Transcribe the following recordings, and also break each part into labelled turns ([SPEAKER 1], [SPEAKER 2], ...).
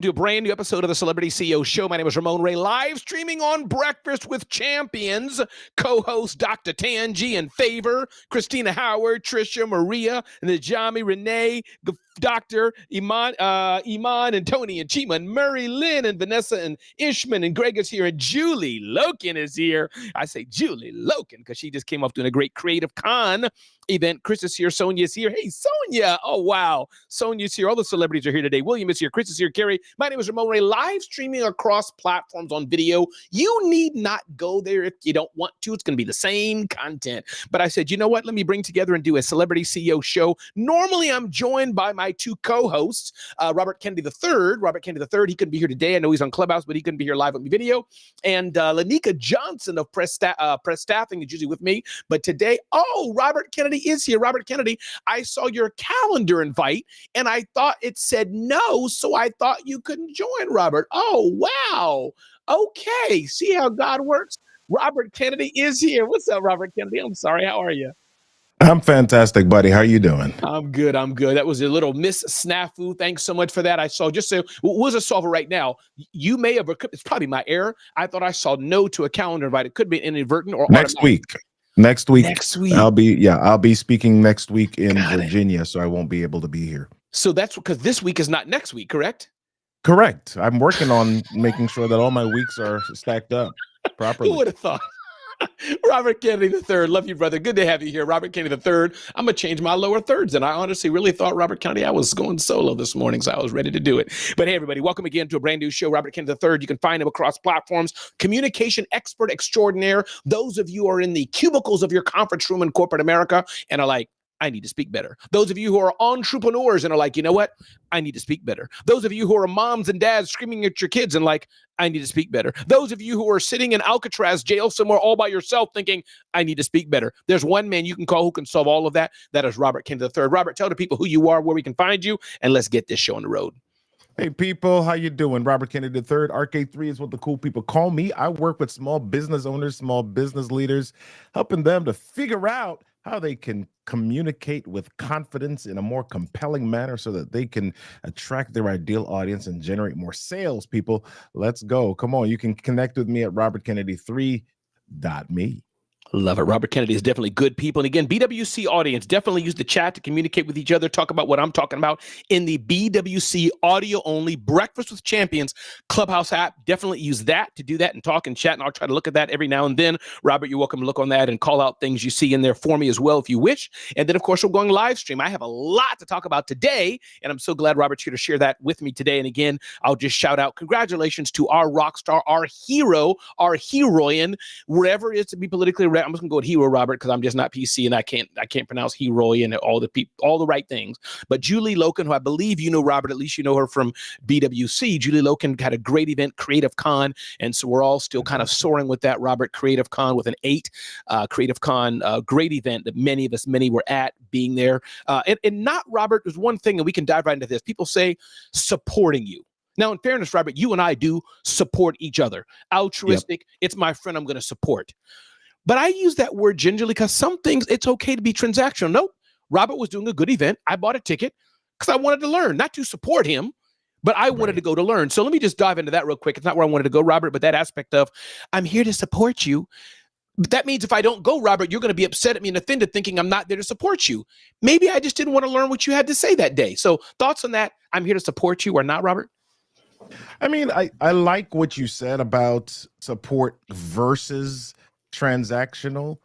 [SPEAKER 1] To a brand new episode of the Celebrity CEO Show. My name is Ramon Ray, live streaming on Breakfast with Champions. Co-host Dr. Tangi and Favor, Christina Howard, Trisha, Maria, Najami, Renee, Dr. Iman, and Tony and Chima and Murray, Lynn and Vanessa and Ishman and Greg is here and Julie Loken is here. I say Julie Loken because she just came off doing a great Creative Con event. Chris is here. Sonia's here. Hey, Sonia. Oh, wow. Sonia's here. All the celebrities are here today. William is here. Chris is here. Carrie. My name is Ramon Ray, live streaming across platforms on video. You need not go there if you don't want to. It's going to be the same content. But I said, you know what? Let me bring together and do a Celebrity CEO Show. Normally, I'm joined by my two co-hosts, Robert Kennedy III. Robert Kennedy III, he couldn't be here today. I know he's on Clubhouse, but he couldn't be here live on video. And Lanika Johnson of Press Staffing is usually with me. But today, Robert Kennedy is here. Robert Kennedy, I saw your calendar invite, and I thought it said no, so I thought you couldn't join, Robert. Oh, wow. Okay. See how God works? Robert Kennedy is here. What's up, Robert Kennedy? I'm sorry. How are you?
[SPEAKER 2] I'm fantastic, buddy. How are you doing?
[SPEAKER 1] I'm good. That was a little miss snafu. Thanks so much for that. I saw, just so we'll just solve it right now. You may have, it's probably my error. I thought I saw no to a calendar invite. It could be inadvertent or
[SPEAKER 2] next
[SPEAKER 1] automatic.
[SPEAKER 2] week. Next week. I'll be speaking next week in Virginia, so I won't be able to be here.
[SPEAKER 1] So that's because this week is not next week, correct?
[SPEAKER 2] Correct. I'm working on making sure that all my weeks are stacked up properly.
[SPEAKER 1] Who would have thought? Robert Kennedy III, love you, brother. Good to have you here. Robert Kennedy III. I'm going to change my lower thirds. And I honestly really thought, Robert Kennedy, I was going solo this morning, so I was ready to do it. But hey, everybody, welcome again to a brand new show. Robert Kennedy III. You can find him across platforms. Communication expert extraordinaire. Those of you who are in the cubicles of your conference room in corporate America and are like, I need to speak better. Those of you who are entrepreneurs and are like, you know what? I need to speak better. Those of you who are moms and dads screaming at your kids and like, I need to speak better. Those of you who are sitting in Alcatraz jail somewhere all by yourself thinking, I need to speak better. There's one man you can call who can solve all of that. That is Robert Kennedy III. Robert, tell the people who you are, where we can find you, and let's get this show on the road.
[SPEAKER 2] Hey, people, how you doing? Robert Kennedy III. RK3 is what the cool people call me. I work with small business owners, small business leaders, helping them to figure out how they can communicate with confidence in a more compelling manner so that they can attract their ideal audience and generate more sales. People, let's go. Come on. You can connect with me at robertkennedy3.me.
[SPEAKER 1] Love it. Robert Kennedy is definitely good people. And again, BWC audience, definitely use the chat to communicate with each other, talk about what I'm talking about in the BWC audio only Breakfast with Champions Clubhouse app. Definitely use that to do that and talk and chat. And I'll try to look at that every now and then. Robert, you're welcome to look on that and call out things you see in there for me as well, if you wish. And then, of course, we're going live stream. I have a lot to talk about today, and I'm so glad Robert's here to share that with me today. And again, I'll just shout out congratulations to our rock star, our hero, our heroine, wherever it is to be politically correct. I'm just gonna go with hero, Robert, because I'm just not PC and I can't pronounce heroine and all the right things. But Julie Loken, who I believe you know, Robert, at least you know her from BWC. Julie Loken had a great event, Creative Con, and so we're all still kind of soaring with that, Robert. Creative Con with an 8. Creative Con, great event that many were at, being there. And not, Robert, there's one thing, and we can dive right into this. People say supporting you. Now, in fairness, Robert, you and I do support each other. Altruistic, It's my friend I'm going to support. But I use that word gingerly because some things it's okay to be transactional. Nope. Robert was doing a good event. I bought a ticket because I wanted to learn, not to support him, but I wanted to go to learn. So let me just dive into that real quick. It's not where I wanted to go, Robert, but that aspect of I'm here to support you. But that means if I don't go, Robert, you're going to be upset at me and offended thinking I'm not there to support you. Maybe I just didn't want to learn what you had to say that day. So thoughts on that? I'm here to support you or not, Robert?
[SPEAKER 2] I mean, I like what you said about support versus transactional,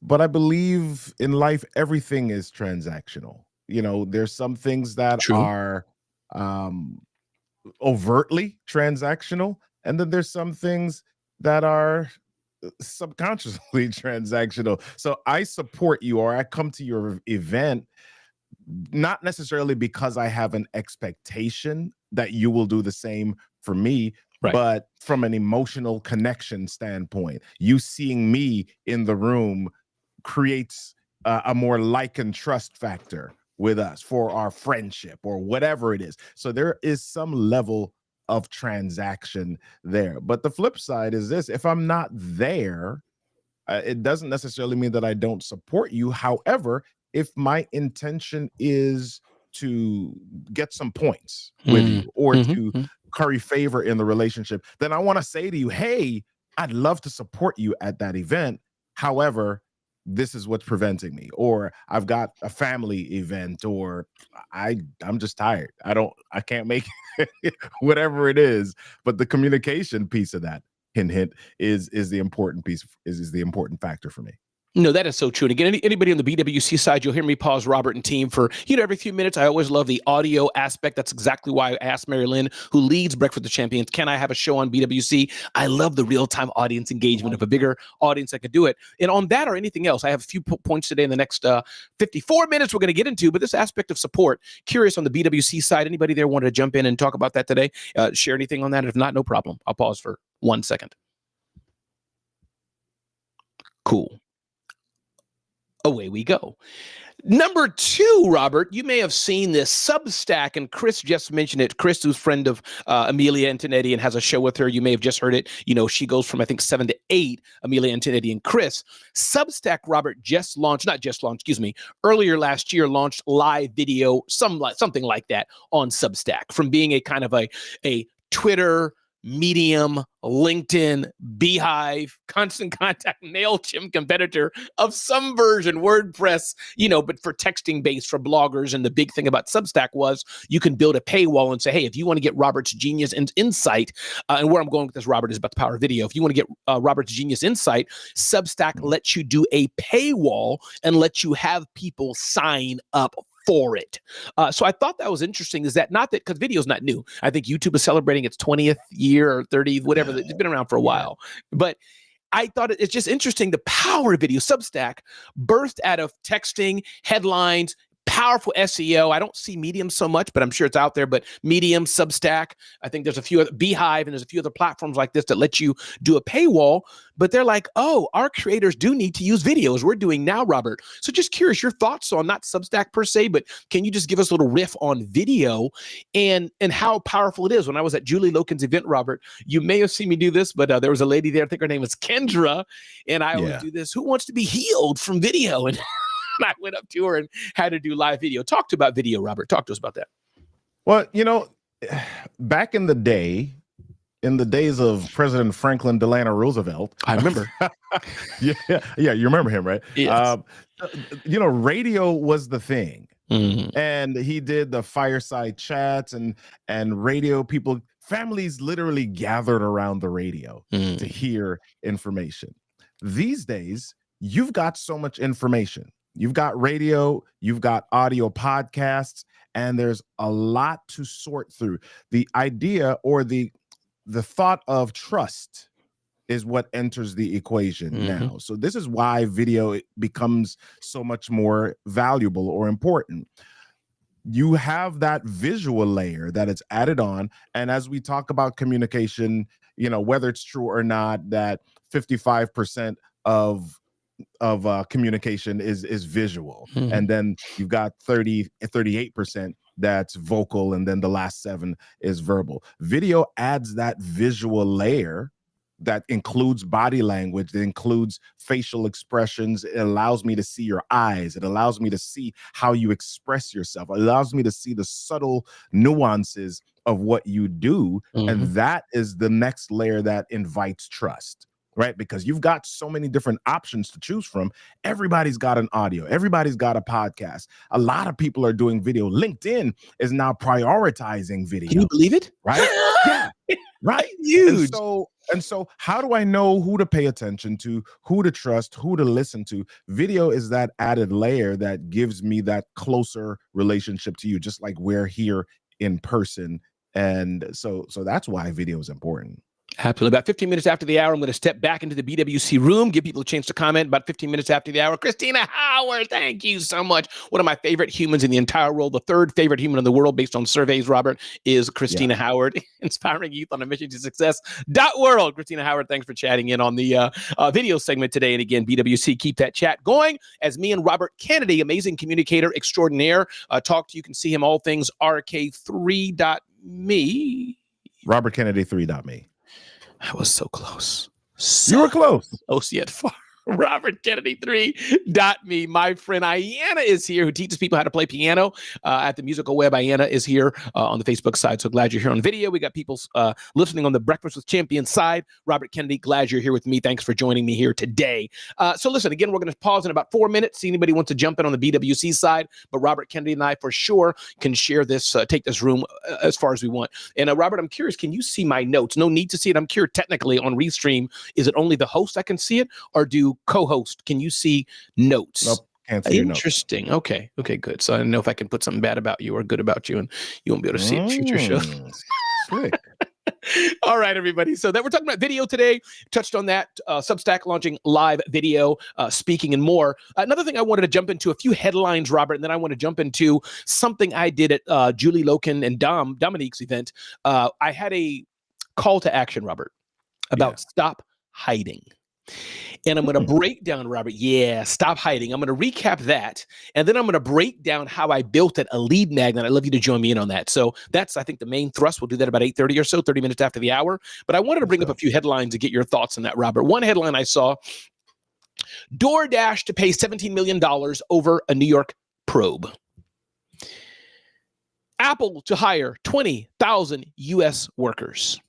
[SPEAKER 2] but I believe in life everything is transactional. You know, there's some things that are overtly transactional, and then there's some things that are subconsciously transactional. So I support you, or I come to your event not necessarily because I have an expectation that you will do the same for me, but from an emotional connection standpoint, you seeing me in the room creates a more like and trust factor with us for our friendship or whatever it is. So there is some level of transaction there. But the flip side is this: if I'm not there, it doesn't necessarily mean that I don't support you. However, if my intention is to get some points with you, or to curry favor in the relationship, then I want to say to you, hey, I'd love to support you at that event. However, this is what's preventing me, or I've got a family event, or I'm just tired. I can't make it, whatever it is. But the communication piece of that, hint, hint, is the important piece, is the important factor for me.
[SPEAKER 1] No, that is so true. And again, anybody on the BWC side, you'll hear me pause Robert and team for, every few minutes. I always love the audio aspect. That's exactly why I asked Mary Lynn, who leads Breakfast with the Champions, can I have a show on BWC? I love the real-time audience engagement. Of a bigger audience, I could do it. And on that or anything else, I have a few points today in the next 54 minutes we're going to get into, but this aspect of support, curious on the BWC side, anybody there wanted to jump in and talk about that today? Share anything on that? If not, no problem. I'll pause for 1 second. Cool. Away we go. Number 2, Robert, you may have seen this Substack, and Chris just mentioned it. Chris, who's friend of Amelia Antonetti and has a show with her. You may have just heard it. She goes from, I think, 7 to 8, Amelia Antonetti and Chris. Substack, Robert, earlier last year launched live video, something like that on Substack, from being a kind of a Twitter, Medium, LinkedIn, Beehive, Constant Contact, MailChimp competitor of some version, WordPress, but for texting based for bloggers. And the big thing about Substack was you can build a paywall and say, hey, if you want to get Robert's genius and insight, and where I'm going with this, Robert, is about the power of video. If you want to get Robert's genius insight, Substack lets you do a paywall and lets you have people sign up for it. So I thought that was interesting, is that not that, because video is not new. I think YouTube is celebrating its 20th year or 30th, whatever. It's been around for a while. But I thought it's just interesting, the power of video. Substack birthed out of texting, headlines, powerful SEO. I don't see Medium so much, but I'm sure it's out there. But Medium, Substack, I think there's a few other, Beehive, and there's a few other platforms like this that let you do a paywall. But they're like, oh, our creators do need to use videos. We're doing now, Robert. So just curious, your thoughts on not Substack per se, but can you just give us a little riff on video and how powerful it is? When I was at Julie Loken's event, Robert, you may have seen me do this, but there was a lady there, I think her name was Kendra, and I always do this. Who wants to be healed from video? And I went up to her and had to do live video. Talk to about video, Robert. Talk to us about that.
[SPEAKER 2] Well, back in the days of President Franklin Delano Roosevelt,
[SPEAKER 1] I remember.
[SPEAKER 2] yeah, you remember him, right?
[SPEAKER 1] Yes.
[SPEAKER 2] Radio was the thing,
[SPEAKER 1] Mm-hmm.
[SPEAKER 2] and he did the fireside chats and radio. Families literally gathered around the radio to hear information. These days, you've got so much information. You've got radio, you've got audio podcasts, and there's a lot to sort through. The idea or the thought of trust is what enters the equation now. So this is why video becomes so much more valuable or important. You have that visual layer that is added on. And as we talk about communication, whether it's true or not, that 55% of communication is visual, and then you've got 38% that's vocal, and then the last 7 is verbal. Video adds that visual layer that includes body language, that includes facial expressions. It allows me to see your eyes. It allows me to see how you express yourself. It allows me to see the subtle nuances of what you do, and that is the next layer that invites trust. Right? Because you've got so many different options to choose from. Everybody's got an audio. Everybody's got a podcast. A lot of people are doing video. LinkedIn is now prioritizing video.
[SPEAKER 1] Can you believe it?
[SPEAKER 2] Right? Yeah. Right?
[SPEAKER 1] Huge.
[SPEAKER 2] And so how do I know who to pay attention to, who to trust, who to listen to? Video is that added layer that gives me that closer relationship to you, just like we're here in person. And so that's why video is important.
[SPEAKER 1] Absolutely. About 15 minutes after the hour, I'm going to step back into the BWC room, give people a chance to comment. About 15 minutes after the hour, Christina Howard, thank you so much. One of my favorite humans in the entire world, the 3rd favorite human in the world based on surveys, Robert, is Christina Howard, inspiring youth on a mission to success. .world. Christina Howard, thanks for chatting in on the video segment today. And again, BWC, keep that chat going as me and Robert Kennedy, amazing communicator extraordinaire, talk to you. You can see him all things RK3.me.
[SPEAKER 2] Robert Kennedy 3.me.
[SPEAKER 1] I was so close.
[SPEAKER 2] You were close.
[SPEAKER 1] Close yet far RobertKennedy3.me. My friend Ayanna is here, who teaches people how to play piano at the Musical Web. Ayanna is here on the Facebook side. So glad you're here on video. We got people listening on the Breakfast with Champions side. Robert Kennedy, glad you're here with me. Thanks for joining me here today. So listen, again, we're going to pause in about 4 minutes. See anybody wants to jump in on the BWC side, but Robert Kennedy and I for sure can share this, take this room as far as we want. And Robert, I'm curious, can you see my notes? No need to see it. I'm curious, technically on Restream, is it only the host that can see it, or do co-host, can you see notes?
[SPEAKER 2] Nope, can't see your notes.
[SPEAKER 1] Interesting. Okay, good. So I don't know if I can put something bad about you or good about you, and you won't be able to see it in future shows.
[SPEAKER 2] Slick.
[SPEAKER 1] All right, everybody. So that we're talking about video today. Touched on that. Substack launching live video, speaking, and more. Another thing I wanted to jump into, a few headlines, Robert, and then I want to jump into something I did at Julie Loken and Dominique's event. I had a call to action, Robert, about stop hiding. And I'm going to break down, Robert. Yeah, stop hiding. I'm going to recap that. And then I'm going to break down how I built it, a lead magnet. I'd love you to join me in on that. So that's, I think, the main thrust. We'll do that about 8:30 or so, 30 minutes after the hour. But I wanted to bring up a few headlines to get your thoughts on that, Robert. One headline I saw, DoorDash to pay $17 million over a New York probe. Apple to hire 20,000 U.S. workers.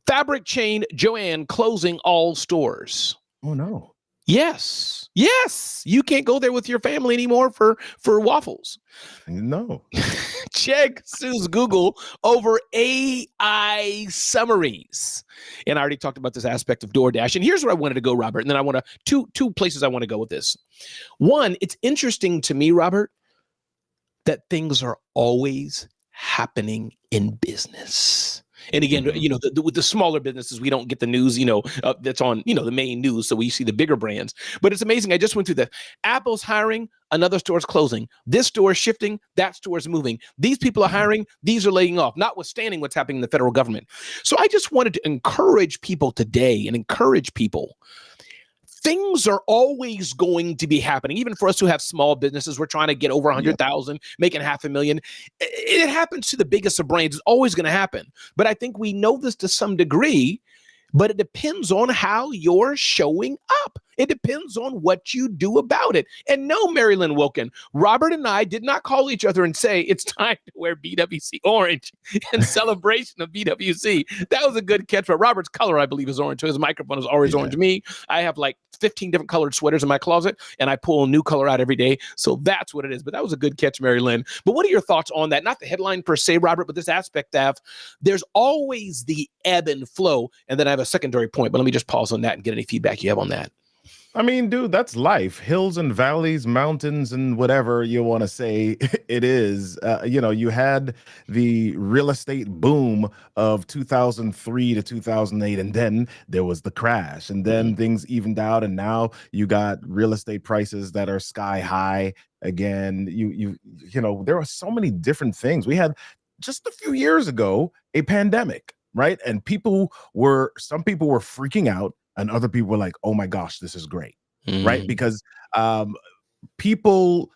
[SPEAKER 1] Fabric chain Joanne closing all stores.
[SPEAKER 2] Oh, no.
[SPEAKER 1] Yes. You can't go there with your family anymore for waffles.
[SPEAKER 2] No.
[SPEAKER 1] Chegg sues Google over AI summaries. And I already talked about this aspect of DoorDash. And here's where I wanted to go, Robert. And then I want to, two places I want to go with this. One, it's interesting to me, Robert, that things are always happening in business. And again, with the smaller businesses, we don't get the news, that's on, the main news. So we see the bigger brands. But it's amazing. I just went through that. Apple's hiring, another store's closing. This store is shifting, that store is moving. These people are hiring, these are laying off, notwithstanding what's happening in the federal government. So I just wanted to encourage people today things are always going to be happening. Even for us who have small businesses, we're trying to get over 100,000, making $500,000. It happens to the biggest of brands. It's always going to happen. But I think we know this to some degree, but it depends on how you're showing up. It depends on what you do about it. And no, Marilyn Wilkin, Robert and I did not call each other and say, it's time to wear BWC orange in celebration of BWC. That was a good catch. But Robert's color, I believe, is orange. So his microphone is always orange to me. I have like 15 different colored sweaters in my closet, and I pull a new color out every day. So that's what it is. But that was a good catch, Mary Lynn. But what are your thoughts on that? Not the headline per se, Robert, but this aspect of there's always the ebb and flow. And then I have a secondary point, but let me just pause on that and get any feedback you have on that.
[SPEAKER 2] I mean, dude, that's life. Hills and valleys, mountains, and whatever you want to say it is. You had the real estate boom of 2003 to 2008, and then there was the crash, and then things evened out, and now you got real estate prices that are sky high again. There are so many different things. We had just a few years ago a pandemic, right? And some people were freaking out. And other people were like, oh my gosh, this is great, right? Because some people,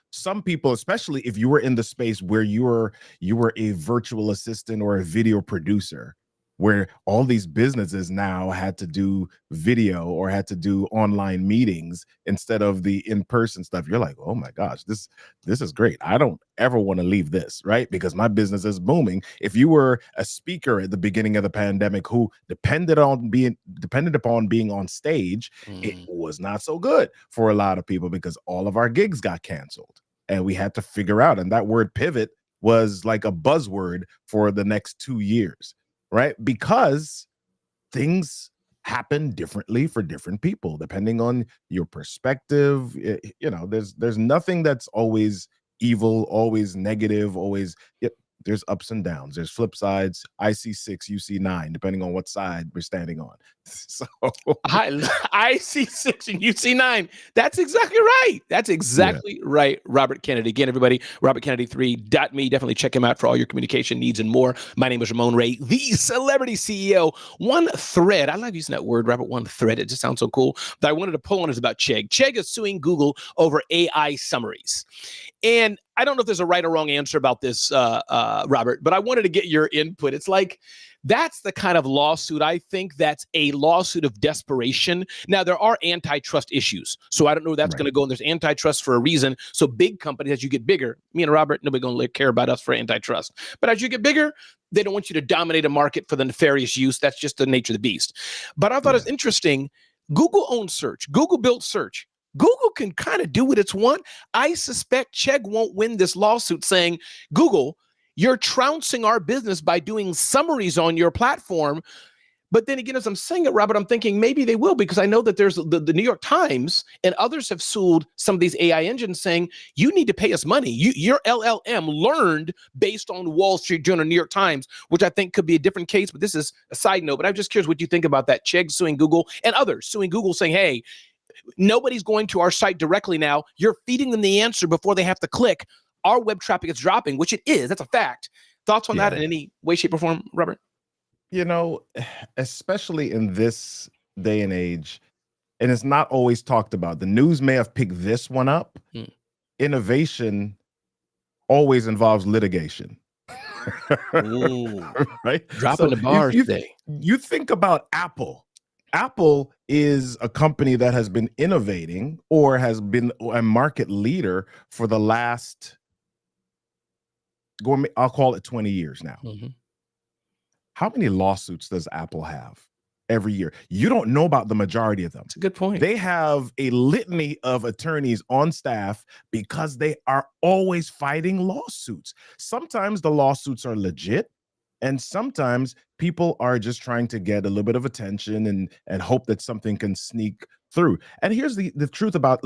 [SPEAKER 2] especially if you were in the space where you were a virtual assistant or a video producer, where all these businesses now had to do video or had to do online meetings instead of the in-person stuff. You're like, oh my gosh, this is great. I don't ever want to leave this, right? Because my business is booming. If you were a speaker at the beginning of the pandemic who depended upon being on stage, it was not so good for a lot of people because all of our gigs got canceled and we had to figure out. And that word pivot was like a buzzword for the next 2 years. Right? Because things happen differently for different people, depending on your perspective. There's nothing that's always evil, always negative, always. There's ups and downs. There's flip sides. I see 6, you see 9, depending on what side we're standing on. So
[SPEAKER 1] I see 6 and you see 9. That's exactly right. That's exactly right. Robert Kennedy. Again, everybody, RobertKennedy3.me. Definitely check him out for all your communication needs and more. My name is Ramon Ray, the celebrity CEO. One thread. I love using that word, Robert. One thread. It just sounds so cool. That I wanted to pull on is about Chegg. Chegg is suing Google over AI summaries. And I don't know if there's a right or wrong answer about this, Robert, but I wanted to get your input. It's like That's the kind of lawsuit, I think, that's a lawsuit of desperation. Now, there are antitrust issues, so I don't know where that's going to go, and there's antitrust for a reason. So big companies, as you get bigger, me and Robert, nobody going to care about us for antitrust. But as you get bigger, they don't want you to dominate a market for the nefarious use. That's just the nature of the beast. But I thought it's interesting. Google owns search. Google built search. Google can kind of do what it's want. I suspect Chegg won't win this lawsuit saying, Google, you're trouncing our business by doing summaries on your platform. But then again, as I'm saying it, Robert, I'm thinking maybe they will, because I know that there's the New York Times and others have sued some of these AI engines saying, you need to pay us money. Your LLM learned based on Wall Street Journal, New York Times, which I think could be a different case. But this is a side note. But I'm just curious what you think about that. Chegg suing Google and others suing Google saying, hey, nobody's going to our site directly now. You're feeding them the answer before they have to click. Our web traffic is dropping, which it is. That's a fact. Thoughts on that in any way, shape, or form, Robert?
[SPEAKER 2] You know, especially in this day and age, and it's not always talked about. The news may have picked this one up. Innovation always involves litigation. Right?
[SPEAKER 1] Dropping the bars today.
[SPEAKER 2] You think about Apple. Apple is a company that has been innovating or has been a market leader for the last, I'll call it 20 years now. How many lawsuits does Apple have every year? You don't know about the majority of them.
[SPEAKER 1] That's a good point.
[SPEAKER 2] They have a litany of attorneys on staff because they are always fighting lawsuits. Sometimes the lawsuits are legit, and sometimes people are just trying to get a little bit of attention and hope that something can sneak through. And here's the truth about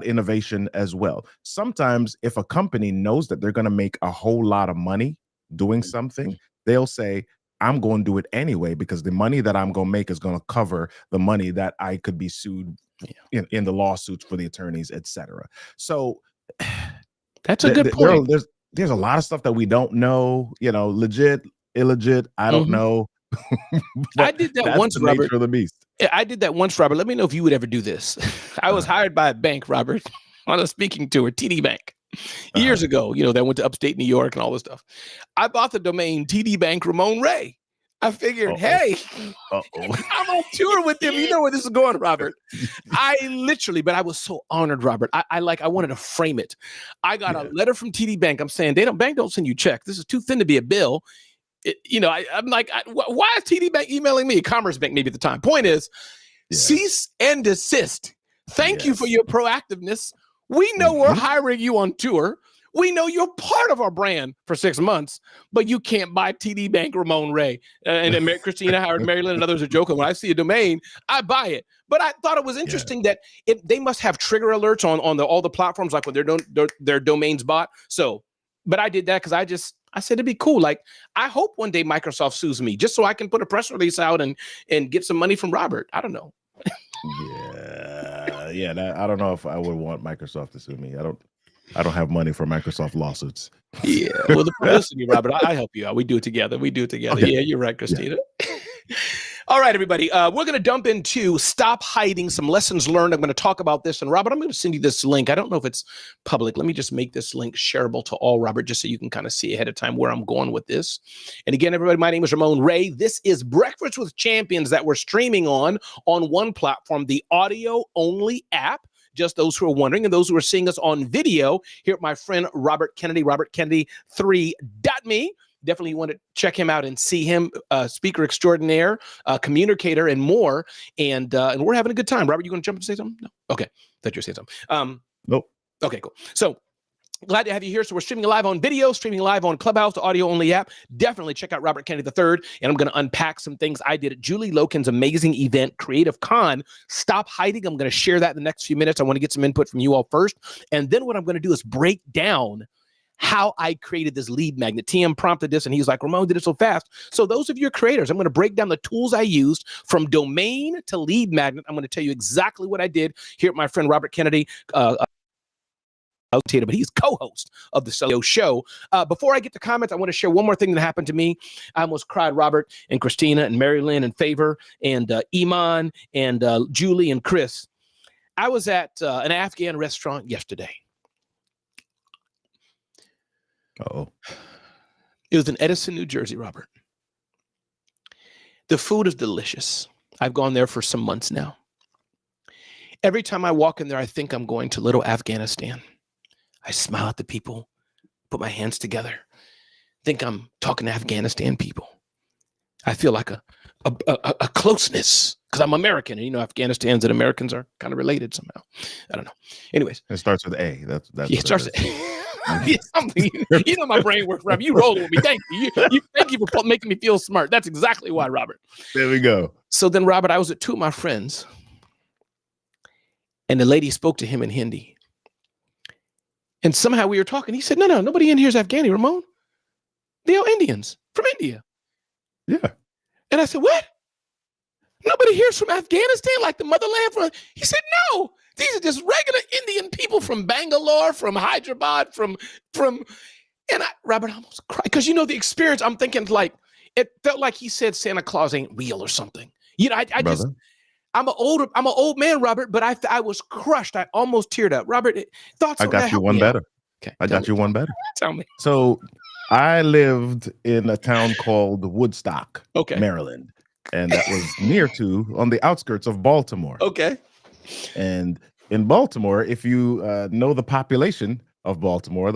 [SPEAKER 2] innovation as well. Sometimes if a company knows that they're going to make a whole lot of money doing something, they'll say, I'm going to do it anyway, because the money that I'm going to make is going to cover the money that I could be sued in the lawsuits for the attorneys, etc. So
[SPEAKER 1] that's a good point.
[SPEAKER 2] There's a lot of stuff that we don't know, legit, illegit. I don't know.
[SPEAKER 1] I did that once,
[SPEAKER 2] the
[SPEAKER 1] Robert.
[SPEAKER 2] Nature of the beast.
[SPEAKER 1] I did that once, Robert. Let me know if you would ever do this. I was hired by a bank, Robert, on a speaking tour, TD Bank, years ago. That went to upstate New York and all this stuff. I bought the domain TD Bank Ramon Ray. I figured, hey, I'm on tour with them. You know where this is going, Robert. But I was so honored, Robert. I wanted to frame it. I got a letter from TD Bank. I'm saying, bank don't send you checks. This is too thin to be a bill. I'm like, why is TD Bank emailing me? Commerce Bank, maybe at the time. Point is, cease and desist. Thank you for your proactiveness. We know we're hiring you on tour. We know you're part of our brand for 6 months, but you can't buy TD Bank Ramon Ray. And then Christina Howard, Maryland, and others are joking. When I see a domain, I buy it. But I thought it was interesting that they must have trigger alerts on all the platforms, like when their domains bought. So, but I did that because I said it'd be cool. Like, I hope one day Microsoft sues me just so I can put a press release out and get some money from Robert. I don't know.
[SPEAKER 2] I don't know if I would want Microsoft to sue me. I don't have money for Microsoft lawsuits.
[SPEAKER 1] Yeah, well, the publicity, Robert, I help you out. We do it together. Okay. Yeah, you're right, Christina. Yeah. All right, everybody. We're going to dump into Stop Hiding, some lessons learned. I'm going to talk about this. And Robert, I'm going to send you this link. I don't know if it's public. Let me just make this link shareable to all, Robert, just so you can kind of see ahead of time where I'm going with this. And again, everybody, my name is Ramon Ray. This is Breakfast with Champions that we're streaming on one platform, the audio-only app. Just those who are wondering, and those who are seeing us on video, here at my friend Robert Kennedy, robertkennedy3.me. Definitely want to check him out and see him, speaker extraordinaire, communicator, and more. And we're having a good time. Robert, you going to jump and say something? No? Okay. Thought you were saying something.
[SPEAKER 2] Nope.
[SPEAKER 1] Okay, cool. So, glad to have you here. So we're streaming live on video, streaming live on Clubhouse, the audio-only app. Definitely check out Robert Kennedy III, and I'm going to unpack some things I did at Julie Loken's amazing event, Creative Con. Stop Hiding. I'm going to share that in the next few minutes. I want to get some input from you all first. And then what I'm going to do is break down how I created this lead magnet. TM prompted this, and he's like, Ramon did it so fast. So those of you creators, I'm going to break down the tools I used from domain to lead magnet. I'm going to tell you exactly what I did here at my friend Robert Kennedy, but he's co-host of the Celio Show. Before I get to comments, I want to share one more thing that happened to me. I almost cried, Robert and Christina and Mary Lynn and Favor and Iman and Julie and Chris. I was at an Afghan restaurant yesterday.
[SPEAKER 2] Uh-oh.
[SPEAKER 1] It was in Edison, New Jersey, Robert. The food is delicious. I've gone there for some months now. Every time I walk in there, I think I'm going to little Afghanistan. I smile at the people, put my hands together, think I'm talking to Afghanistan people. I feel like a closeness because I'm American, and Afghanistans and Americans are kind of related somehow. I don't know. Anyways,
[SPEAKER 2] It starts with A. That's
[SPEAKER 1] it starts. My brain works, Robert. You roll with me. Thank you. Thank you for making me feel smart. That's exactly why, Robert.
[SPEAKER 2] There we go.
[SPEAKER 1] So then, Robert, I was with two of my friends, and the lady spoke to him in Hindi. And somehow we were talking. He said, no, nobody in here is Afghani, Ramon. They're all Indians from India.
[SPEAKER 2] Yeah.
[SPEAKER 1] And I said, what? Nobody here is from Afghanistan, like the motherland? He said, no. These are just regular Indian people from Bangalore, from Hyderabad, from. And Robert, I almost cried because the experience. I'm thinking like it felt like he said Santa Claus ain't real or something. I'm an old man, Robert, but I was crushed. I almost teared up. Robert, thoughts on that?
[SPEAKER 2] I got you one better.
[SPEAKER 1] Okay,
[SPEAKER 2] I got you one better.
[SPEAKER 1] Tell me.
[SPEAKER 2] So I lived in a town called Woodstock, Maryland, and that was on the outskirts of Baltimore.
[SPEAKER 1] Okay.
[SPEAKER 2] And in Baltimore, if you know the population of Baltimore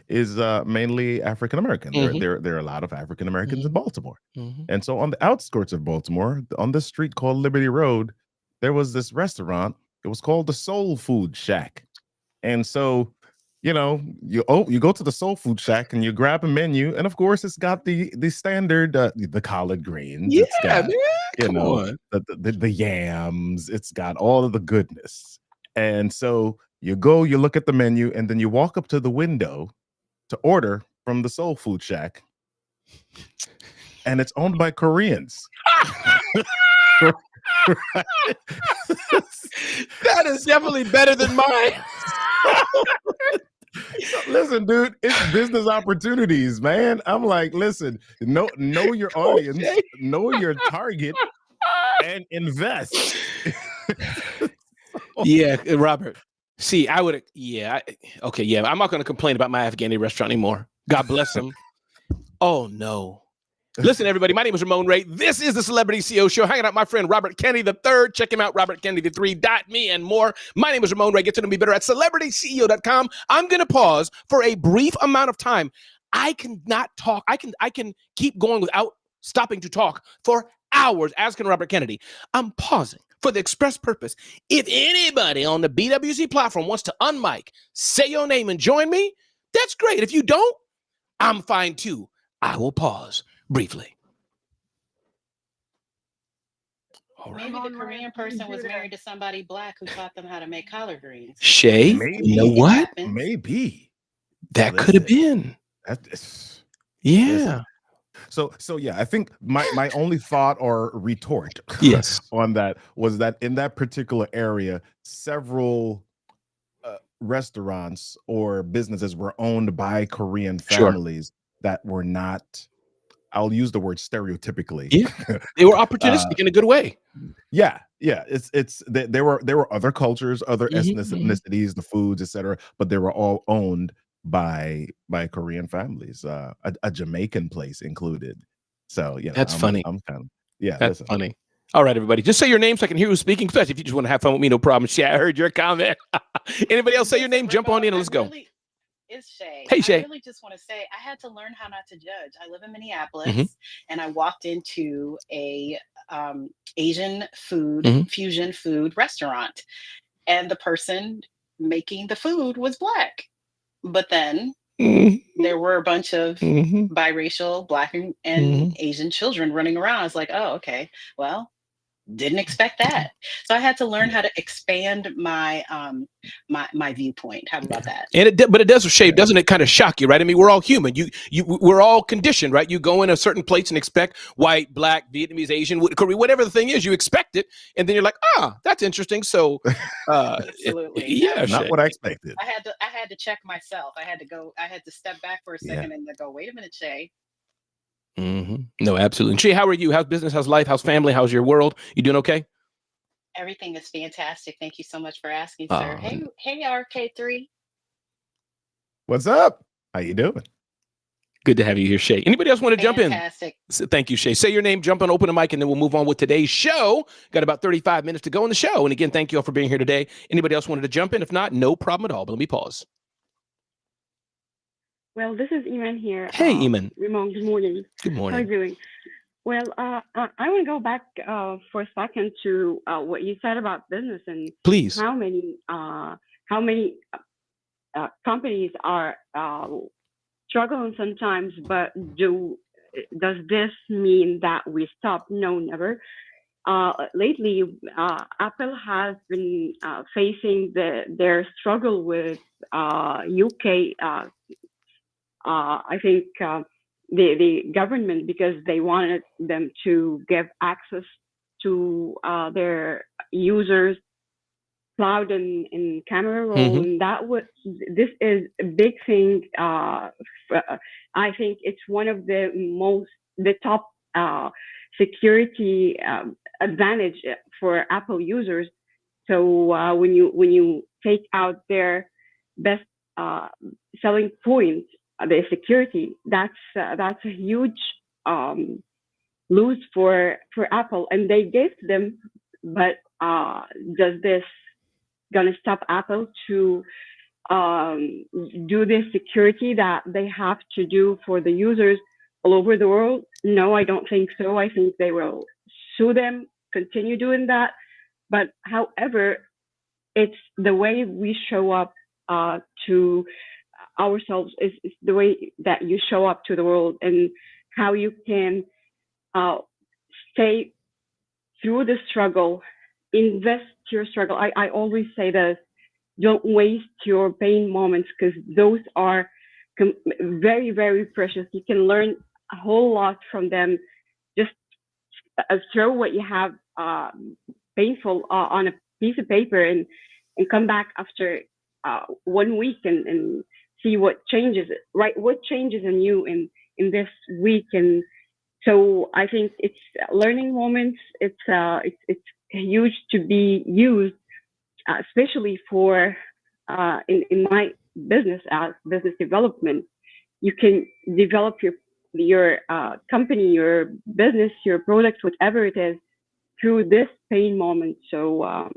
[SPEAKER 2] is mainly African American.
[SPEAKER 1] Mm-hmm.
[SPEAKER 2] There are a lot of African Americans
[SPEAKER 1] Mm-hmm.
[SPEAKER 2] in Baltimore.
[SPEAKER 1] Mm-hmm.
[SPEAKER 2] And so on the outskirts of Baltimore, on this street called Liberty Road, there was this restaurant. It was called the Soul Food Shack. And so, you go to the Soul Food Shack and you grab a menu, and of course it's got the standard the collard greens.
[SPEAKER 1] Yeah,
[SPEAKER 2] it's got,
[SPEAKER 1] man. Come on.
[SPEAKER 2] the yams. It's got all of the goodness. And so you go, you look at the menu, and then you walk up to the window to order from the Soul Food Shack, and it's owned by Koreans.
[SPEAKER 1] That is definitely better than mine.
[SPEAKER 2] Listen, dude, it's business opportunities, man. I'm like, listen, know your audience, know your target, and invest.
[SPEAKER 1] Yeah, Robert. See, I would. Yeah. Okay. Yeah. I'm not going to complain about my Afghani restaurant anymore. God bless them. Oh no. Listen, everybody. My name is Ramon Ray. This is the Celebrity CEO Show. Hanging out with my friend Robert Kennedy III. Check him out, RobertKennedy3.me and more. My name is Ramon Ray. Get to know me better at CelebrityCEO.com. I'm going to pause for a brief amount of time. I cannot talk. I can keep going without stopping to talk for hours. As can Robert Kennedy. I'm pausing for the express purpose. If anybody on the BWC platform wants to unmic, say your name and join me, that's great. If you don't, I'm fine too. I will pause briefly.
[SPEAKER 3] All right. Maybe the Korean person was married to somebody black who taught them how to make collard greens.
[SPEAKER 1] Shay, you know what?
[SPEAKER 2] Maybe.
[SPEAKER 1] That could have been. Yeah.
[SPEAKER 2] So yeah, I think my only thought or retort on that was that in that particular area, several restaurants or businesses were owned by Korean families that were not, I'll use the word stereotypically.
[SPEAKER 1] Yeah. They were opportunistic in a good way.
[SPEAKER 2] Yeah. There were other cultures, other ethnicities, the foods, etc., but they were all owned by Korean families, a Jamaican place included. So
[SPEAKER 1] that's funny.
[SPEAKER 2] I'm kind of
[SPEAKER 1] that's funny. All right, everybody, just say your name so I can hear who's speaking. Especially if you just want to have fun with me, no problem. Shay, I heard your comment. Anybody else say your name? Jump on in and let's go.
[SPEAKER 3] It's Shay.
[SPEAKER 1] Hey, Shay.
[SPEAKER 3] I really just want to say I had to learn how not to judge. I live in Minneapolis, and I walked into a Asian food, fusion food restaurant, and the person making the food was black. But then there were a bunch of biracial Black and Asian children running around. I was like, oh, okay, well, didn't expect that. So I had to learn how to expand my my viewpoint. How about that?
[SPEAKER 1] And but it does, Shay, doesn't it kind of shock you, right? I mean, we're all human. We're all conditioned, right? You go in a certain place and expect white, Black, Vietnamese, Asian, Korean, whatever the thing is, you expect it, and then you're like, that's interesting. So,
[SPEAKER 3] absolutely,
[SPEAKER 2] not
[SPEAKER 1] Shay.
[SPEAKER 2] what I expected.
[SPEAKER 3] I had to check myself. I had to step back for a second and go, wait a minute, Shay.
[SPEAKER 1] No, absolutely. And Shay, how are you? How's business? How's life? How's family? How's your world? You doing okay?
[SPEAKER 3] Everything is fantastic. Thank you so much for asking, sir. Hey, RK3.
[SPEAKER 2] What's up? How you doing?
[SPEAKER 1] Good to have you here, Shay. Anybody else want to jump in?
[SPEAKER 3] Fantastic.
[SPEAKER 1] Thank you, Shay. Say your name, jump in, open the mic, and then we'll move on with today's show. Got about 35 minutes to go in the show. And again, thank you all for being here today. Anybody else wanted to jump in? If not, no problem at all. But let me pause.
[SPEAKER 4] Well, this is Iman here.
[SPEAKER 1] Hey, Iman.
[SPEAKER 4] Ramon, good morning.
[SPEAKER 1] Good morning.
[SPEAKER 4] How are you doing? Well, I want to go back for a second to what you said about business and
[SPEAKER 1] Please.
[SPEAKER 4] how many companies are struggling sometimes. But does this mean that we stop? No, never. Lately, Apple has been facing their struggle with UK. I think the government, because they wanted them to give access to their users cloud and camera roll, and this is a big thing. I think it's one of the top security advantage for Apple users. So when you take out their best selling point, the security, that's a huge lose for Apple, and they gave them. But does this gonna stop Apple to do this security that they have to do for the users all over the world? No, I don't think so. I think they will sue them, continue doing that. But however, it's the way we show up to ourselves, is the way that you show up to the world, and how you can stay through the struggle, invest your struggle. I always say this: don't waste your pain moments, because those are very, very precious. You can learn a whole lot from them. Just throw what you have painful on a piece of paper, and come back after 1 week and see what changes, right? What changes in you in this week. And so I think it's learning moments. It's huge to be used, especially for in my business, as business development. You can develop your company, your business, your product, whatever it is, through this pain moment. So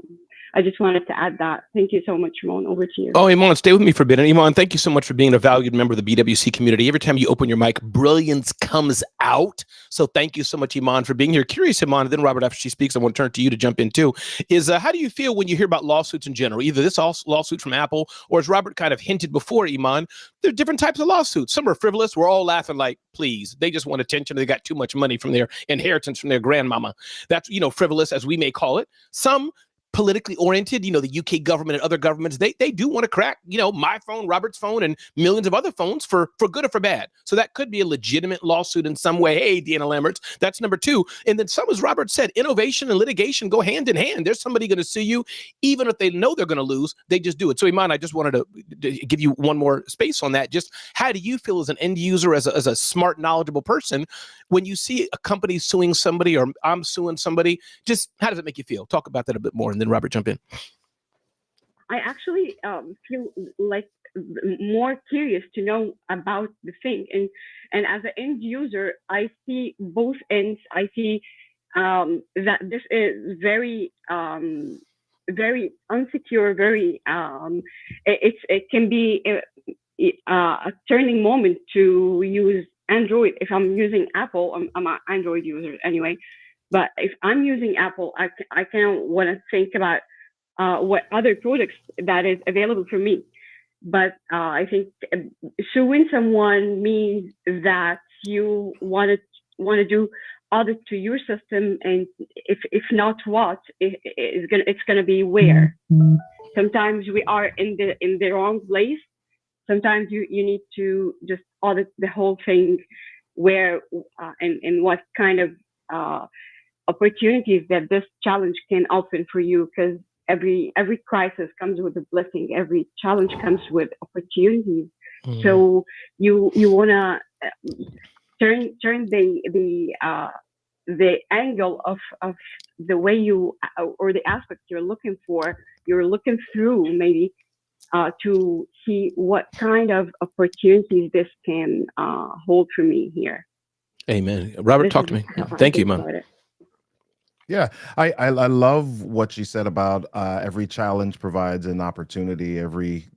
[SPEAKER 4] I just wanted to add that. Thank you so much, Ramon. Over to you.
[SPEAKER 1] Oh, Iman, stay with me for a bit. And Iman, thank you so much for being a valued member of the BWC community. Every time you open your mic, brilliance comes out. So thank you so much, Iman, for being here. Curious, Iman, and then Robert, after she speaks, I want to turn to you to jump in too, is how do you feel when you hear about lawsuits in general, either this lawsuit from Apple, or as Robert kind of hinted before, Iman, there are different types of lawsuits. Some are frivolous. We're all laughing like, please, they just want attention. They got too much money from their inheritance from their grandmama. That's, frivolous, as we may call it. Some politically oriented, the UK government and other governments, they do want to crack, my phone, Robert's phone, and millions of other phones for good or for bad. So that could be a legitimate lawsuit in some way. Hey, Deanna Lamberts, that's number two. And then some, as Robert said, innovation and litigation go hand in hand. There's somebody going to sue you, even if they know they're going to lose, they just do it. So Iman, I just wanted to give you one more space on that. Just how do you feel as an end user, as a smart, knowledgeable person, when you see a company suing somebody, or I'm suing somebody? Just how does it make you feel? Talk about that a bit more, and then Robert, jump in.
[SPEAKER 4] I actually feel like more curious to know about the thing, and as an end user, I see both ends. I see that this is very very unsecure, very it can be a turning moment to use Android. If I'm using Apple, I'm an Android user anyway. But if I'm using Apple, I kind of want to think about what other products that is available for me. But I think suing someone means that you want to do audit to your system, and if not, what it's gonna be where. Sometimes we are in the wrong place. Sometimes you need to just audit the whole thing, where and what kind of opportunities that this challenge can open for you, because every crisis comes with a blessing. Every challenge comes with opportunities. So you want to turn the angle of the way you, or the aspect you're looking through, maybe, to see what kind of opportunities this can hold for me here.
[SPEAKER 1] Amen. Robert,
[SPEAKER 4] This
[SPEAKER 1] talk
[SPEAKER 4] is
[SPEAKER 1] to me.
[SPEAKER 4] how I
[SPEAKER 1] Thank you,
[SPEAKER 4] think
[SPEAKER 1] man.
[SPEAKER 4] about it.
[SPEAKER 2] Yeah, I love what she said about every challenge provides an opportunity. Every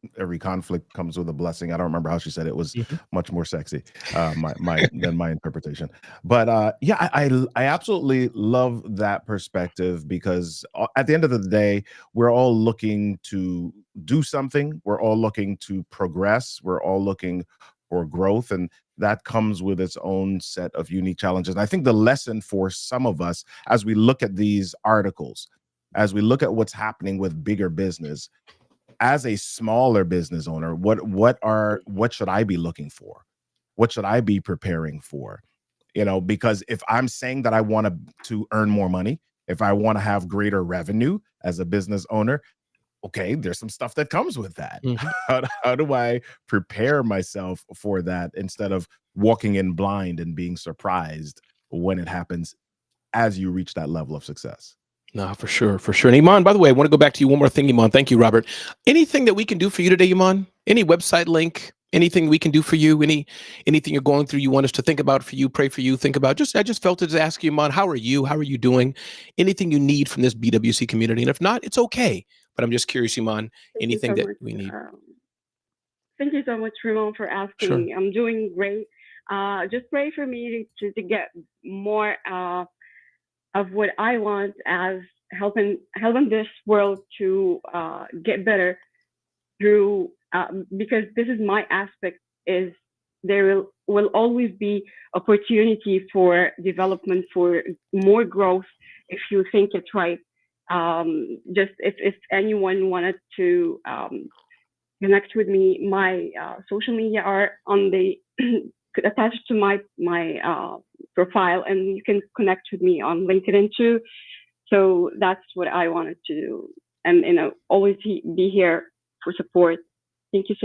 [SPEAKER 2] conflict comes with a blessing. I don't remember how she said it. It was much more sexy, my than my interpretation. But yeah, I absolutely love that perspective, because at the end of the day, we're all looking to do something. We're all looking to progress. We're all looking for growth, and that comes with its own set of unique challenges. And I think the lesson for some of us, as we look at these articles, as we look at what's happening with bigger business, as a smaller business owner, what should I be looking for? What should I be preparing for? You know, because if I'm saying that I want to earn more money, if I want to have greater revenue as a business owner, okay, there's some stuff that comes with that. How do I prepare myself for that, instead of walking in blind and being surprised when it happens as you reach that level of success?
[SPEAKER 1] No, for sure, for sure. And Iman, by the way, I want to go back to you one more thing, Iman. Thank you, Robert. Anything that we can do for you today, Iman? Any website link? Anything we can do for you? Anything you're going through you want us to think about for you, pray for you, think about? I just felt to ask you, Iman, how are you? How are you doing? Anything you need from this BWC community? And if not, it's okay. But I'm just curious, Iman, anything that we need?
[SPEAKER 4] Thank you so much, Ramon, for asking.
[SPEAKER 1] Sure.
[SPEAKER 4] I'm doing great. Just pray for me to get more of what I want, as helping this world to get better through, because this is my aspect, is there will always be opportunity for development, for more growth, if you think it's right. Just if anyone wanted to connect with me, my social media are on the attached to my profile, and you can connect with me on LinkedIn too. So that's what I wanted to do, and always be here for support. Thank you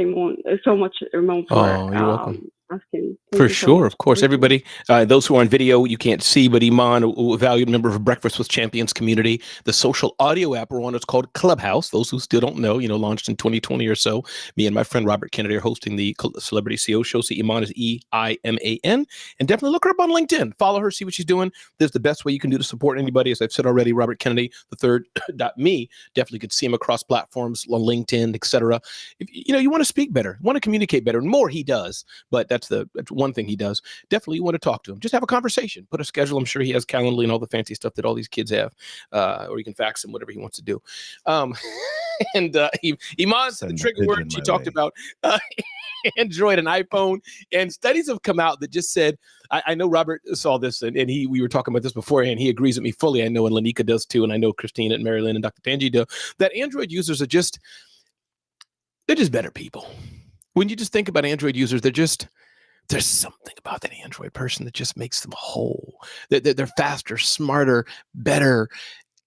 [SPEAKER 4] so much, Ramon, for
[SPEAKER 1] You're welcome.
[SPEAKER 4] asking.
[SPEAKER 1] For sure, of course. Everybody, those who are on video, you can't see, but Iman, a valued member of Breakfast with Champions community, the social audio app we're on, it's called Clubhouse. Those who still don't know, launched in 2020 or so. Me and my friend Robert Kennedy are hosting the Celebrity CO show. So Iman is EIMAN, and definitely look her up on LinkedIn. Follow her, see what she's doing. This is the best way you can do to support anybody. As I've said already, Robert Kennedy, the third.me, definitely could see him across platforms, on LinkedIn, etc. If you want to speak better, want to communicate better, and more he does, but that's one thing he does. Definitely you want to talk to him. Just have a conversation. Put a schedule. I'm sure he has Calendly and all the fancy stuff that all these kids have. Or you can fax him, whatever he wants to do. And Iman's the trigger word she talked about. Android and iPhone. And studies have come out that just said, I know Robert saw this, and we were talking about this beforehand. He agrees with me fully. I know, and Lanika does too. And I know Christine and Marilyn and Dr. Tanji do, that Android users they're just better people. When you just think about Android users, there's something about that Android person that just makes them whole. They're faster, smarter, better.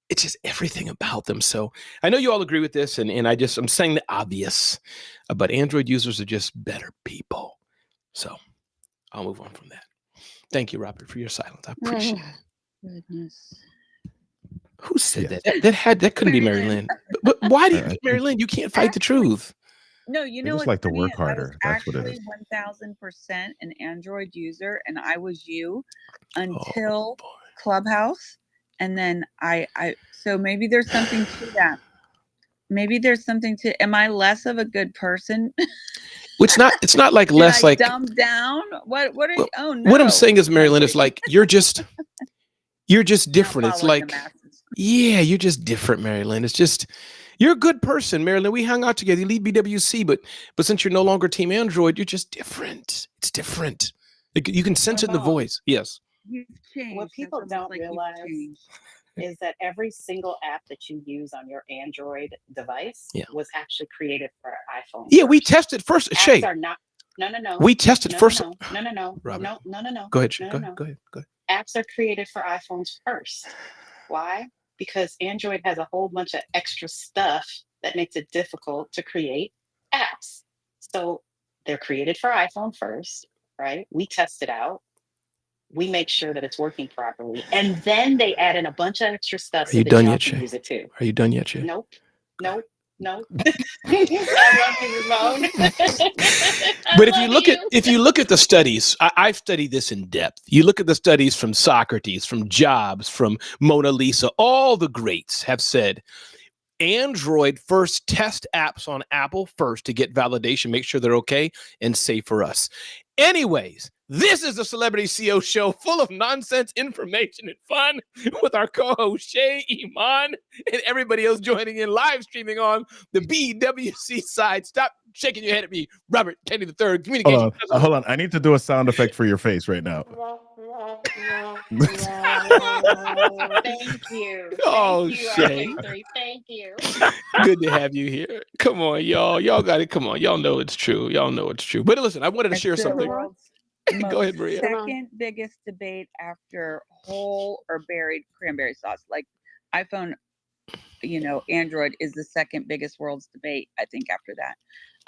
[SPEAKER 1] It's just everything about them. So I know you all agree with this, and I'm saying the obvious, but Android users are just better people. So I'll move on from that. Thank you, Robert, for your silence. I appreciate it.
[SPEAKER 5] Goodness.
[SPEAKER 1] Who said that? That couldn't be Mary Lynn. But why do you think Mary Lynn? You can't fight the truth.
[SPEAKER 5] No, you know,
[SPEAKER 2] just like to work
[SPEAKER 5] I was
[SPEAKER 2] harder. That's what it
[SPEAKER 5] actually
[SPEAKER 2] is.
[SPEAKER 5] 1000% an Android user, and I was you until Clubhouse, and then I. So maybe there's something to that. Maybe there's something to. Am I less of a good person?
[SPEAKER 1] It's not like less like
[SPEAKER 5] dumbed down. What are you? Oh no.
[SPEAKER 1] What I'm saying is, Mary Lynn, is like you're just different. It's like, yeah, you're just different, Mary Lynn. It's just. You're a good person, Marilyn. We hung out together. You lead BWC, but since you're no longer Team Android, you're just different. It's different. Like, you can sense it in the voice. Yes.
[SPEAKER 5] You've changed.
[SPEAKER 3] What people don't realize is that every single app that you use on your Android device was actually created for iPhone.
[SPEAKER 1] Yeah, we tested first. Shay.
[SPEAKER 3] No.
[SPEAKER 1] We tested first.
[SPEAKER 3] No.
[SPEAKER 1] Go ahead. Go ahead.
[SPEAKER 3] Apps are created for iPhones first. Why? Because Android has a whole bunch of extra stuff that makes it difficult to create apps. So they're created for iPhone first, right? We test it out. We make sure that it's working properly. And then they add in a bunch of extra stuff so that y'all can use it too.
[SPEAKER 1] Are you done yet, Shay?
[SPEAKER 3] Nope. No. I love you, Ramon.
[SPEAKER 1] But if you look at the studies, I've studied this in depth. You look at the studies from Socrates, from Jobs, from Mona Lisa, all the greats have said Android first, test apps on Apple first to get validation, make sure they're okay and safe for us. Anyways, this is the Celebrity CEO Show full of nonsense, information, and fun with our co-host Shay, Iman, and everybody else joining in live streaming on the BWC side. Stop shaking your head at me, Robert Kennedy III. Communication.
[SPEAKER 2] Hold on. I need to do a sound effect for your face right now.
[SPEAKER 3] Thank you.
[SPEAKER 1] Oh,
[SPEAKER 3] Thank you,
[SPEAKER 1] Shay.
[SPEAKER 3] RJ3. Thank you.
[SPEAKER 1] Good to have you here. Come on, y'all. Y'all got it. Come on. Y'all know it's true. Y'all know it's true. But listen, I wanted to
[SPEAKER 5] It's
[SPEAKER 1] share
[SPEAKER 5] the
[SPEAKER 1] something.
[SPEAKER 5] world's
[SPEAKER 1] Go ahead, Maria.
[SPEAKER 5] second biggest debate after whole or buried cranberry sauce. Like iPhone, Android is the second biggest world's debate, I think, after that.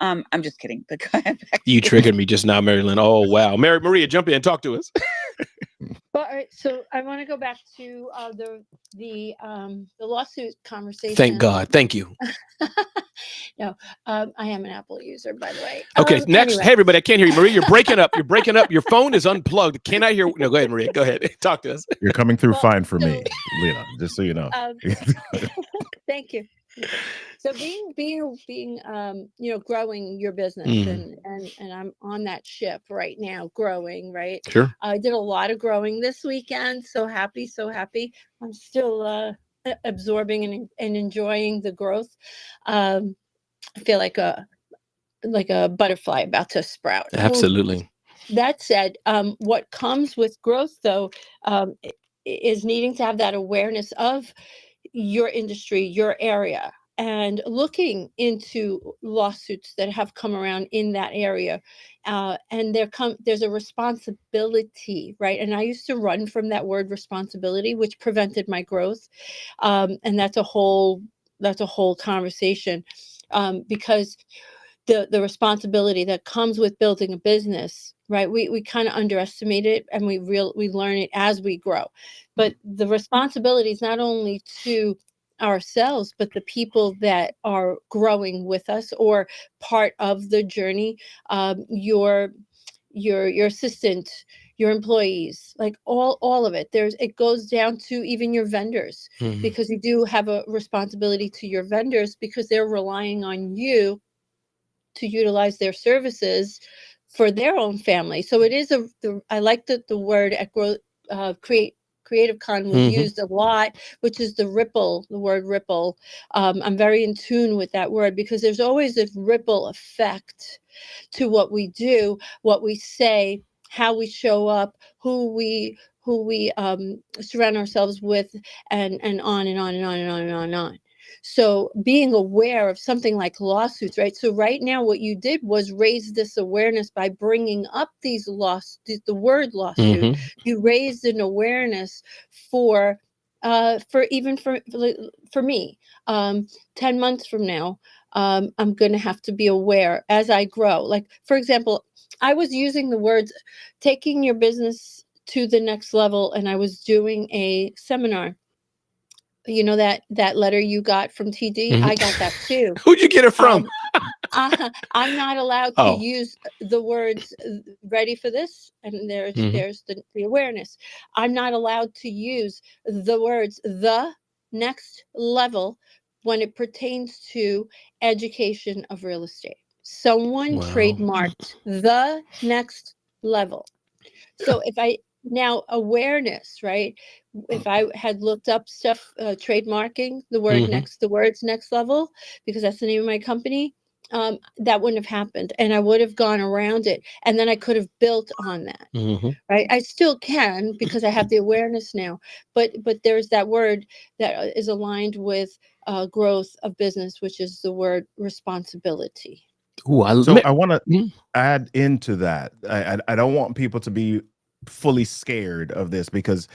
[SPEAKER 5] I'm just kidding. But go ahead.
[SPEAKER 1] You triggered me just now, Marilyn. Oh, wow. Maria, jump in. Talk to us.
[SPEAKER 6] Well, all right, so I want to go back to the lawsuit conversation.
[SPEAKER 1] Thank God. Thank you.
[SPEAKER 6] No, I am an Apple user, by the way.
[SPEAKER 1] Okay, next.
[SPEAKER 6] Anyway.
[SPEAKER 1] Hey, everybody, I can't hear you. Maria, you're breaking up. You're breaking up. Your phone is unplugged. Can I hear? No, go ahead, Maria. Go ahead. Talk to us.
[SPEAKER 2] You're coming through
[SPEAKER 6] Well,
[SPEAKER 2] fine for
[SPEAKER 6] so-
[SPEAKER 2] me, Lena, just so you know.
[SPEAKER 6] Thank you. So being growing your business and I'm on that ship right now, growing, right?
[SPEAKER 1] Sure.
[SPEAKER 6] I did a lot of growing this weekend. So happy. I'm still absorbing and enjoying the growth. I feel like a butterfly about to sprout.
[SPEAKER 1] Absolutely.
[SPEAKER 6] That said, what comes with growth, though, is needing to have that awareness of your industry, your area, and looking into lawsuits that have come around in that area. And there's a responsibility, right? And I used to run from that word responsibility, which prevented my growth. And that's a whole conversation, because the responsibility that comes with building a business, right? We kind of underestimate it, and we learn it as we grow. But the responsibility is not only to ourselves, but the people that are growing with us or part of the journey. Your assistant, your employees, like all of it. It goes down to even your vendors, because you do have a responsibility to your vendors, because they're relying on you to utilize their services for their own family. So it is I like the word at Creative Con was used a lot, which is the word ripple. I'm very in tune with that word, because there's always a ripple effect to what we do, what we say, how we show up, who we surround ourselves with, and on and on and on and on and on and on. So being aware of something like lawsuits, right? So right now what you did was raise this awareness by bringing up these the word lawsuit. You raised an awareness for me. 10 months from now, I'm going to have to be aware as I grow. Like, for example, I was using the words taking your business to the next level, and I was doing a seminar. You know that letter you got from TD? I got that too.
[SPEAKER 1] Who'd you get it from?
[SPEAKER 6] I'm not allowed to use the words ready for this, and there's the awareness. I'm not allowed to use the words the next level when it pertains to education of real estate. Someone trademarked the next level. So now awareness, right? If I had looked up stuff, trademarking the words next level, because that's the name of my company, that wouldn't have happened, and I would have gone around it, and then I could have built on that. Right? I still can, because I have the awareness now, but there's that word that is aligned with growth of business, which is the word responsibility.
[SPEAKER 2] I want to add into that. I don't want people to be fully scared of this, because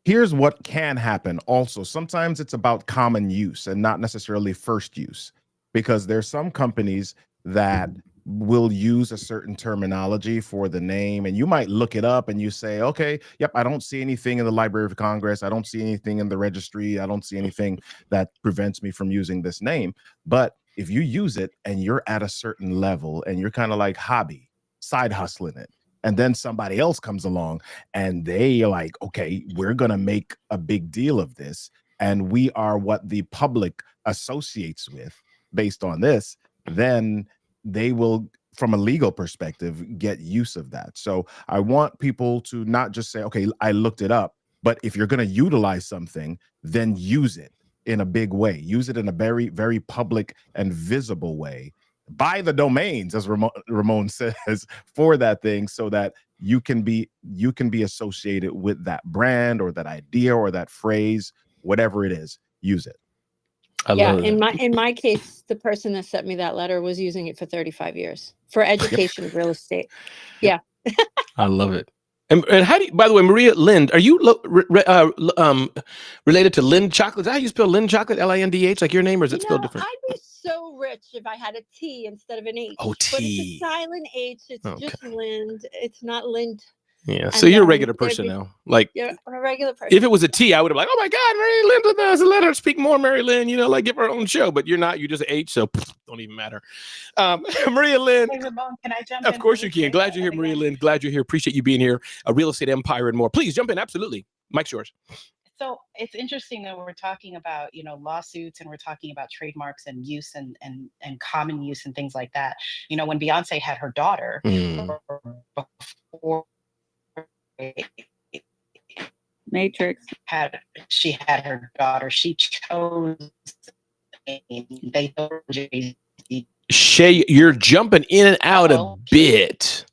[SPEAKER 2] here's what can happen also. Sometimes it's about common use and not necessarily first use, because there's some companies that will use a certain terminology for the name, and you might look it up and you say, okay, yep, I don't see anything in the Library of Congress, I don't see anything in the registry, I don't see anything that prevents me from using this name. But if you use it and you're at a certain level and you're kind of like hobby, side hustling it, and then somebody else comes along and they are like, okay, we're going to make a big deal of this. And we are what the public associates with based on this, then they will, from a legal perspective, get use of that. So I want people to not just say, okay, I looked it up, but if you're going to utilize something, then use it in a big way. Use it in a very, very public and visible way. Buy the domains, as Ramon says, for that thing, so that you can be associated with that brand or that idea or that phrase, whatever it is. Use it.
[SPEAKER 1] I
[SPEAKER 6] Yeah,
[SPEAKER 1] love that.
[SPEAKER 6] in my case, the person that sent me that letter was using it for 35 years for education of real estate. Yeah.
[SPEAKER 1] I love it. And how do you, by the way, Maria Lind, are you related to Lind Chocolate? Is that how you spell Lind Chocolate? L-I-N-D-H, like your name, or is it spelled different?
[SPEAKER 6] I'd be so rich if I had a T instead of an H.
[SPEAKER 1] Oh,
[SPEAKER 6] But it's a
[SPEAKER 1] T.
[SPEAKER 6] silent H. It's just Lind. It's not Lind.
[SPEAKER 1] Yeah. So you're a regular person now. Like,
[SPEAKER 6] you're a regular person.
[SPEAKER 1] if it was a T, I would have been like, oh my God, Mary Lynn with us. Let her speak more, Mary Lynn, like give her own show. But you're not, you're just H, so don't even matter. Maria Lynn.
[SPEAKER 3] Hey, Ramon, can I jump
[SPEAKER 1] in? Of course you
[SPEAKER 3] really
[SPEAKER 1] can.
[SPEAKER 3] quick?
[SPEAKER 1] Glad you're here, Maria Lynn. Glad you're here. Appreciate you being here. A real estate empire and more. Please jump in. Absolutely. Mike's yours.
[SPEAKER 3] So it's interesting that we're talking about, lawsuits, and we're talking about trademarks and use and common use and things like that. When Beyonce had her daughter, before
[SPEAKER 5] Matrix.
[SPEAKER 3] she had her daughter, she chose
[SPEAKER 1] Shay, you're jumping in and out a bit.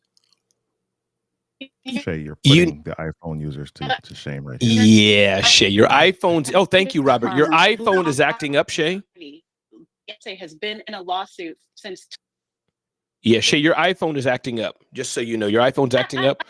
[SPEAKER 2] Shay, you're putting the iPhone users to shame right now.
[SPEAKER 1] Yeah, Shay, your iPhone's. Oh, thank you, Robert. Your iPhone is acting up, Shay.
[SPEAKER 3] Beyonce has been in a lawsuit since.
[SPEAKER 1] Yeah, Shay, your iPhone is acting up. Just so you know, your iPhone's acting up.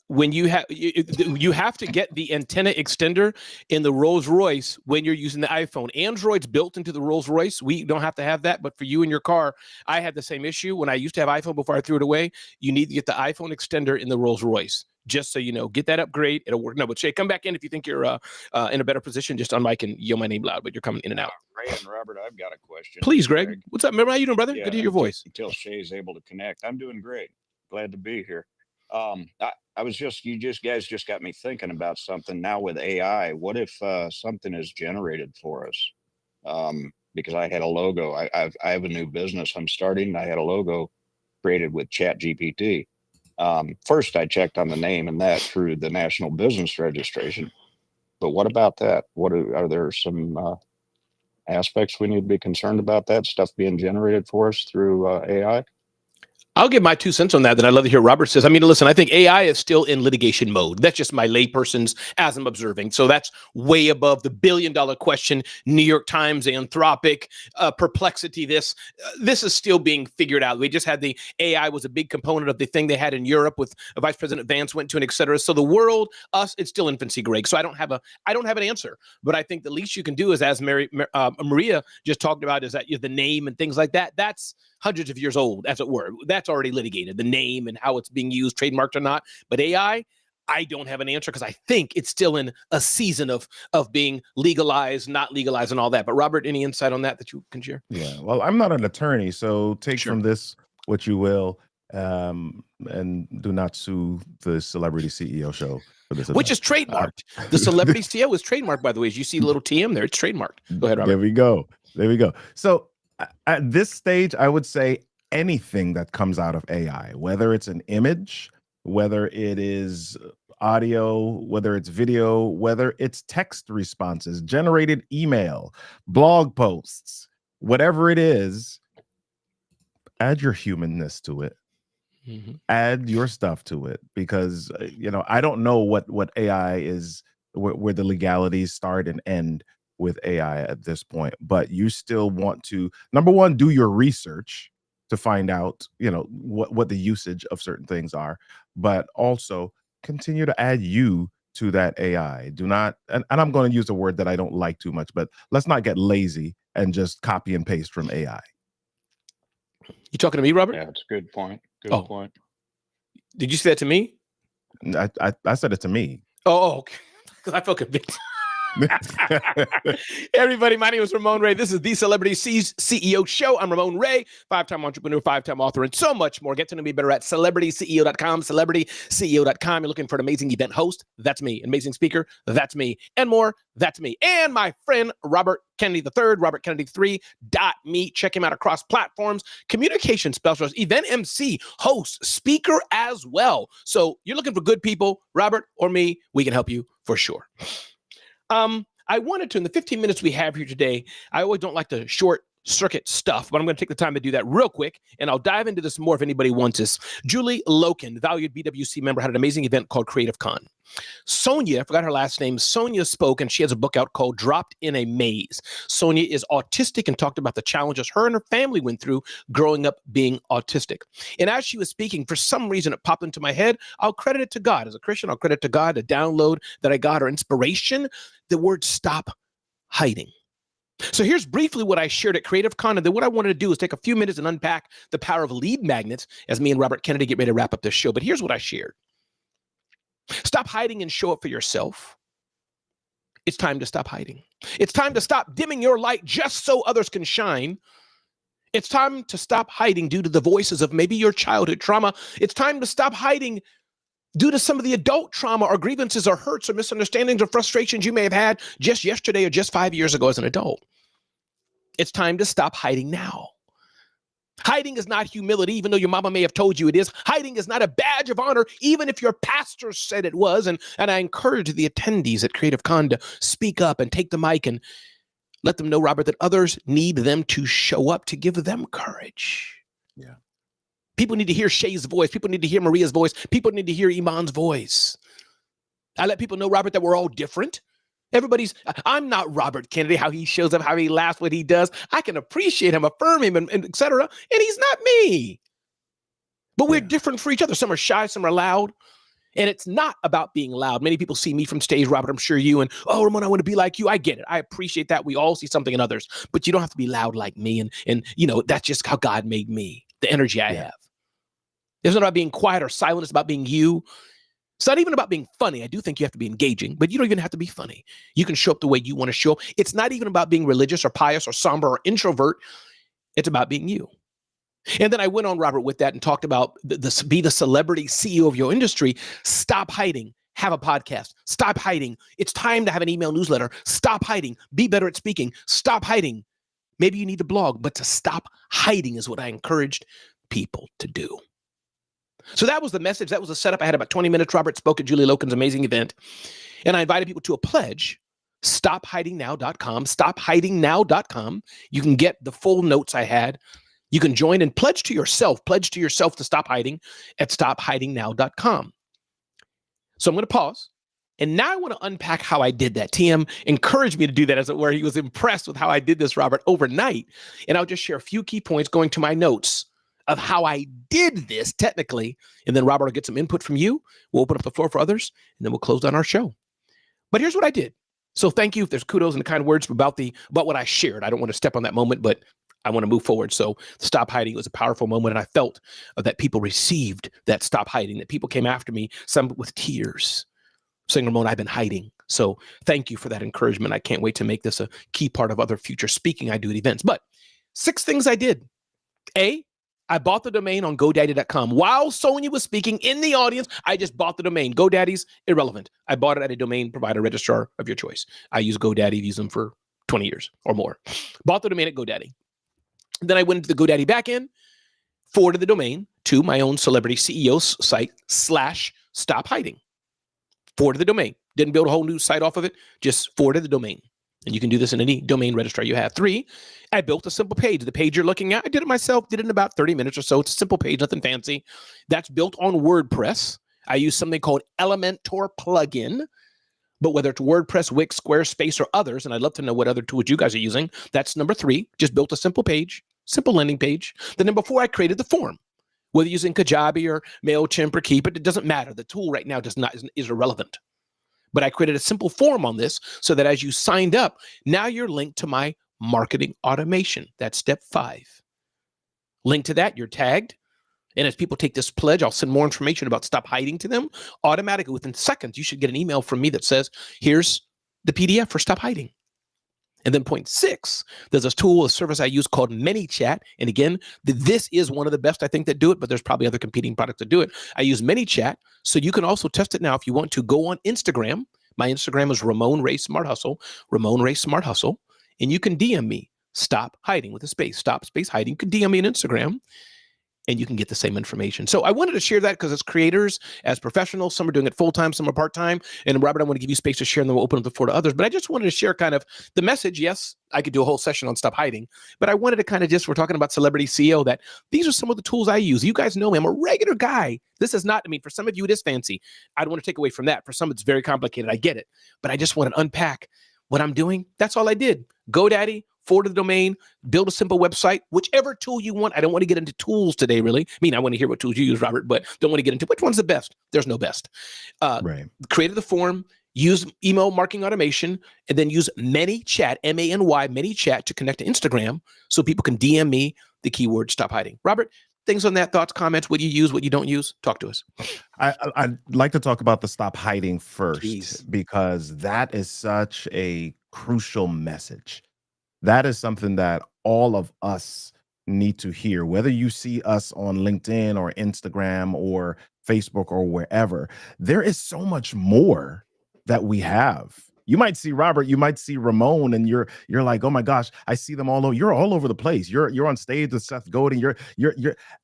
[SPEAKER 1] When you have to get the antenna extender in the Rolls Royce when you're using the iPhone. Android's built into the Rolls Royce. We don't have to have that, but for you in your car, I had the same issue when I used to have iPhone before I threw it away. You need to get the iPhone extender in the Rolls Royce. Just so you know, get that upgrade. It'll work. No, but Shay, come back in if you think you're in a better position. Just on mic and yell my name loud, but you're coming in and out.
[SPEAKER 7] Ray and Robert, I've got a question.
[SPEAKER 1] Please, Greg. What's up? Remember how you doing, brother?
[SPEAKER 7] Yeah,
[SPEAKER 1] good to hear your voice.
[SPEAKER 7] Until Shay's able to connect, I'm doing great. Glad to be here. I was guys just got me thinking about something now with AI. What if something is generated for us? Because I had a logo. I have a new business I'm starting. I had a logo created with ChatGPT. First, I checked on the name and that through the National Business Registration. But what about that? Are there some aspects we need to be concerned about that stuff being generated for us through AI?
[SPEAKER 1] I'll give my 2 cents on that. Then I'd love to hear Robert says. I mean, listen, I think AI is still in litigation mode. That's just my layperson's as I'm observing. So that's way above the billion-dollar question. New York Times, Anthropic, Perplexity. This is still being figured out. We just had the AI was a big component of the thing they had in Europe with Vice President Vance went to and et cetera. So the world, it's still infancy, Greg. So I don't have an answer. But I think the least you can do is, as Maria just talked about, is that the name and things like that. That's hundreds of years old, as it were. That's already litigated, the name and how it's being used, trademarked or not. But AI, I don't have an answer because I think it's still in a season of being legalized, not legalized, and all that. But Robert, any insight on that you can share?
[SPEAKER 2] Yeah, well, I'm not an attorney, so take from this what you will, and do not sue the Celebrity CEO show for this event.
[SPEAKER 1] Which is trademarked. The Celebrity CEO is trademarked, by the way. As you see a little TM there, it's trademarked. Go ahead, Robert.
[SPEAKER 2] There we go. So at this stage, I would say anything that comes out of AI, whether it's an image, whether it is audio, whether it's video, whether it's text responses, generated email, blog posts, whatever it is, add your humanness to it. Mm-hmm. Add your stuff to it, because I don't know what AI is, where the legalities start and end with AI at this point, but you still want to, number one, do your research to find out, what the usage of certain things are, but also continue to add you to that AI. Do not, and I'm going to use a word that I don't like too much, but let's not get lazy and just copy and paste from AI.
[SPEAKER 1] You talking to me, Robert?
[SPEAKER 7] Yeah, it's a good point. Good point.
[SPEAKER 1] Did you say that to me?
[SPEAKER 2] I said it to me.
[SPEAKER 1] Oh, okay. Because I felt convicted. Everybody, my name is Ramon Ray. This is the Celebrity CEO Show. I'm Ramon Ray, 5-time entrepreneur, 5-time author, and so much more. Get to know me better at CelebrityCEO.com, CelebrityCEO.com. You're looking for an amazing event host? That's me. Amazing speaker? That's me. And more? That's me. And my friend, Robert Kennedy III, RobertKennedy3.me. Check him out across platforms. Communication specialist, event MC, host, speaker as well. So you're looking for good people, Robert or me, we can help you for sure. I wanted to, in the 15 minutes we have here today, I always don't like to short circuit stuff, but I'm going to take the time to do that real quick, and I'll dive into this more if anybody wants this. Julie Loken, valued BWC member, had an amazing event called Creative Con. Sonia, I forgot her last name, Sonia spoke, and she has a book out called Dropped in a Maze. Sonia is autistic and talked about the challenges her and her family went through growing up being autistic. And as she was speaking, for some reason, it popped into my head. I'll credit it to God. As a Christian, I'll credit to God, a download that I got, or inspiration, the word stop hiding. So here's briefly what I shared at Creative Con, and then what I wanted to do is take a few minutes and unpack the power of lead magnets as me and Robert Kennedy get ready to wrap up this show. But here's what I shared. Stop hiding and show up for yourself. It's time to stop hiding. It's time to stop dimming your light just so others can shine. It's time to stop hiding due to the voices of maybe your childhood trauma. It's time to stop hiding due to some of the adult trauma or grievances or hurts or misunderstandings or frustrations you may have had just yesterday or just 5 years ago as an adult. It's time to stop hiding now. Hiding is not humility, even though your mama may have told you it is. Hiding is not a badge of honor, even if your pastor said it was. And I encourage the attendees at Creative Con to speak up and take the mic and let them know, Robert, that others need them to show up, to give them courage.
[SPEAKER 2] Yeah.
[SPEAKER 1] People need to hear Shay's voice. People need to hear Maria's voice. People need to hear Iman's voice. I let people know, Robert, that we're all different. I'm not Robert Kennedy, how he shows up, how he laughs, what he does. I can appreciate him, affirm him, and et cetera. And he's not me. But we're different for each other. Some are shy, some are loud. And it's not about being loud. Many people see me from stage, Robert, I'm sure you, and, oh, Ramon, I want to be like you. I get it. I appreciate that. We all see something in others. But you don't have to be loud like me. And you know, that's just how God made me, the energy I have. It's not about being quiet or silent. It's about being you. It's not even about being funny. I do think you have to be engaging, but you don't even have to be funny. You can show up the way you want to show up. It's not even about being religious or pious or somber or introvert. It's about being you. And then I went on, Robert, with that and talked about be the celebrity CEO of your industry. Stop hiding. Have a podcast. Stop hiding. It's time to have an email newsletter. Stop hiding. Be better at speaking. Stop hiding. Maybe you need to blog, but to stop hiding is what I encouraged people to do. So that was the message. That was the setup. I had about 20 minutes. Robert spoke at Julie Loken's amazing event. And I invited people to a pledge, stophidingnow.com, stophidingnow.com. You can get the full notes I had. You can join and pledge to yourself to stop hiding at stophidingnow.com. So I'm going to pause. And now I want to unpack how I did that. TM encouraged me to do that, as it were. He was impressed with how I did this, Robert, overnight. And I'll just share a few key points going to my notes of how I did this technically. And then Robert will get some input from you. We'll open up the floor for others, and then we'll close down our show. But here's what I did. So thank you if there's kudos and kind words about what I shared. I don't want to step on that moment, but I want to move forward. So stop hiding was a powerful moment. And I felt that people received that stop hiding, that people came after me, some with tears, saying, Ramon, I've been hiding. So thank you for that encouragement. I can't wait to make this a key part of other future speaking I do at events. But 6 things I did. A, I bought the domain on GoDaddy.com. While Sonia was speaking in the audience, I just bought the domain. GoDaddy's irrelevant. I bought it at a domain provider registrar of your choice. I use GoDaddy. I've used them for 20 years or more. Bought the domain at GoDaddy. Then I went into the GoDaddy backend, forwarded the domain to my own celebrity CEO site / stop hiding. Forwarded the domain. Didn't build a whole new site off of it. Just forwarded the domain. And you can do this in any domain registrar you have. 3, I built a simple page. The page you're looking at, I did it myself, did it in about 30 minutes or so. It's a simple page, nothing fancy. That's built on WordPress. I use something called Elementor plugin. But whether it's WordPress, Wix, Squarespace, or others, and I'd love to know what other tools you guys are using, that's number 3. Just built a simple page, simple landing page. Then number 4, I created the form. Whether using Kajabi or MailChimp or Keep it doesn't matter. The tool right now is irrelevant. But I created a simple form on this so that as you signed up, now you're linked to my marketing automation. That's step 5. Link to that, you're tagged. And as people take this pledge, I'll send more information about stop hiding to them. Automatically, within seconds, you should get an email from me that says, here's the PDF for Stop Hiding. And then point 6, there's a tool, a service I use called ManyChat. And again, this is one of the best, I think, that do it, but there's probably other competing products that do it. I use ManyChat, so you can also test it now if you want to. Go on Instagram. My Instagram is Ramon Ray Smart Hustle, Ramon Ray Smart Hustle, and you can DM me, Stop Hiding with a space, Stop Space Hiding. You can DM me on Instagram, and you can get the same information. So I wanted to share that because as creators, as professionals, some are doing it full-time, some are part-time. And Robert, I want to give you space to share, and then we'll open up the floor to others. But I just wanted to share kind of the message. Yes, I could do a whole session on Stop Hiding, but I wanted to kind of we're talking about Celebrity CEO, that these are some of the tools I use. You guys know me. I'm a regular guy. This is not, for some of you, it is fancy. I don't want to take away from that. For some, it's very complicated. I get it. But I just want to unpack what I'm doing. That's all I did. GoDaddy, forward the domain, build a simple website, whichever tool you want. I don't want to get into tools today, really. I want to hear what tools you use, Robert, but don't want to get into which one's the best. There's no best.
[SPEAKER 2] Right.
[SPEAKER 1] Created the form, use email marketing automation, and then use ManyChat, M-A-N-Y, ManyChat to connect to Instagram so people can DM me the keyword Stop Hiding. Robert, things on that, thoughts, comments, what you use, what you don't use? Talk to us.
[SPEAKER 2] I'd like to talk about the Stop Hiding first,
[SPEAKER 1] Please.
[SPEAKER 2] because that is such a crucial message. That is something that all of us need to hear, whether you see us on LinkedIn or Instagram or Facebook or wherever. There is so much more that we have. You might see Robert, you might see Ramon, and you're like, oh my gosh, I see them all over. You're all over the place. You're on stage with Seth Godin. You're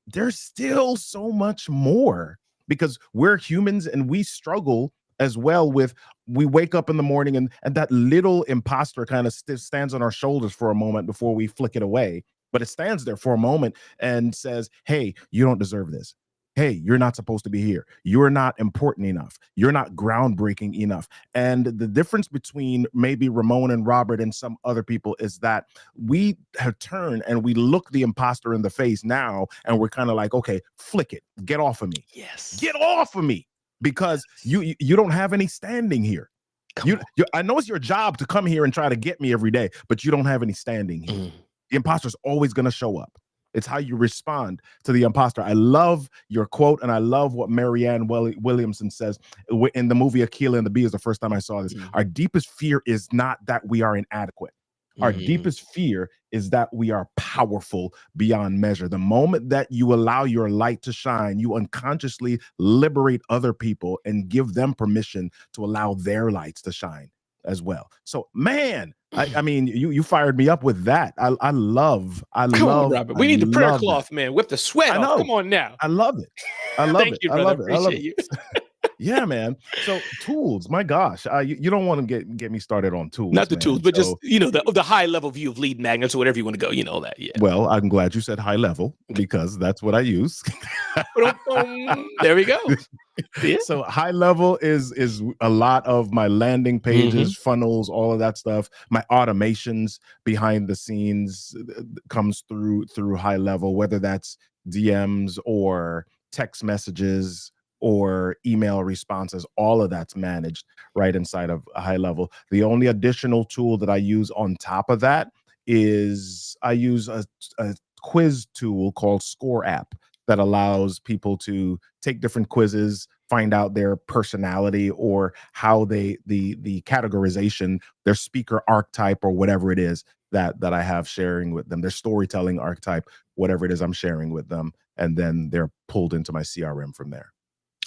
[SPEAKER 2] there's still so much more, because we're humans and we struggle as well with, we wake up in the morning and that little imposter kind of stands on our shoulders for a moment before we flick it away. But it stands there for a moment and says, hey, you don't deserve this. Hey, you're not supposed to be here. You're not important enough. You're not groundbreaking enough. And the difference between maybe Ramon and Robert and some other people is that we have turned and we look the imposter in the face now, and we're kind of like, okay, flick it. Get off of me.
[SPEAKER 1] Yes.
[SPEAKER 2] Get off of me. Because you don't have any standing here. I know it's your job to come here and try to get me every day, but you don't have any standing here. The imposter is always going to show up. It's how you respond to the imposter. I love your quote, and I love what Marianne Williamson says in the movie Akilah and the Bee. Is the first time I saw this. Our deepest fear is not that we are inadequate. Our deepest fear is that we are powerful beyond measure. The moment that you allow your light to shine, you unconsciously liberate other people and give them permission to allow their lights to shine as well. So, man, you fired me up with that. I love.
[SPEAKER 1] Come on, Robert. We need the prayer cloth, man. Whip the sweat off. Come on now.
[SPEAKER 2] I love it. I love it.
[SPEAKER 1] You,
[SPEAKER 2] I love
[SPEAKER 1] it.
[SPEAKER 2] I love
[SPEAKER 1] you.
[SPEAKER 2] Yeah, man. So tools, my gosh, you don't want to get me started on tools.
[SPEAKER 1] Not the
[SPEAKER 2] man.
[SPEAKER 1] tools, but just the high level view of lead magnets or whatever you want to go. You know that, yeah.
[SPEAKER 2] Well, I'm glad you said high level, because that's what I use.
[SPEAKER 1] There we go. Yeah.
[SPEAKER 2] So high level is a lot of my landing pages, funnels, all of that stuff. My automations behind the scenes comes through high level, whether that's DMs or text messages or email responses. All of that's managed right inside of a high level. The only additional tool that I use on top of that is I use a quiz tool called Score App that allows people to take different quizzes, find out their personality or how the categorization, their speaker archetype or whatever it is that I have sharing with them, their storytelling archetype, whatever it is I'm sharing with them, and then they're pulled into my CRM from there.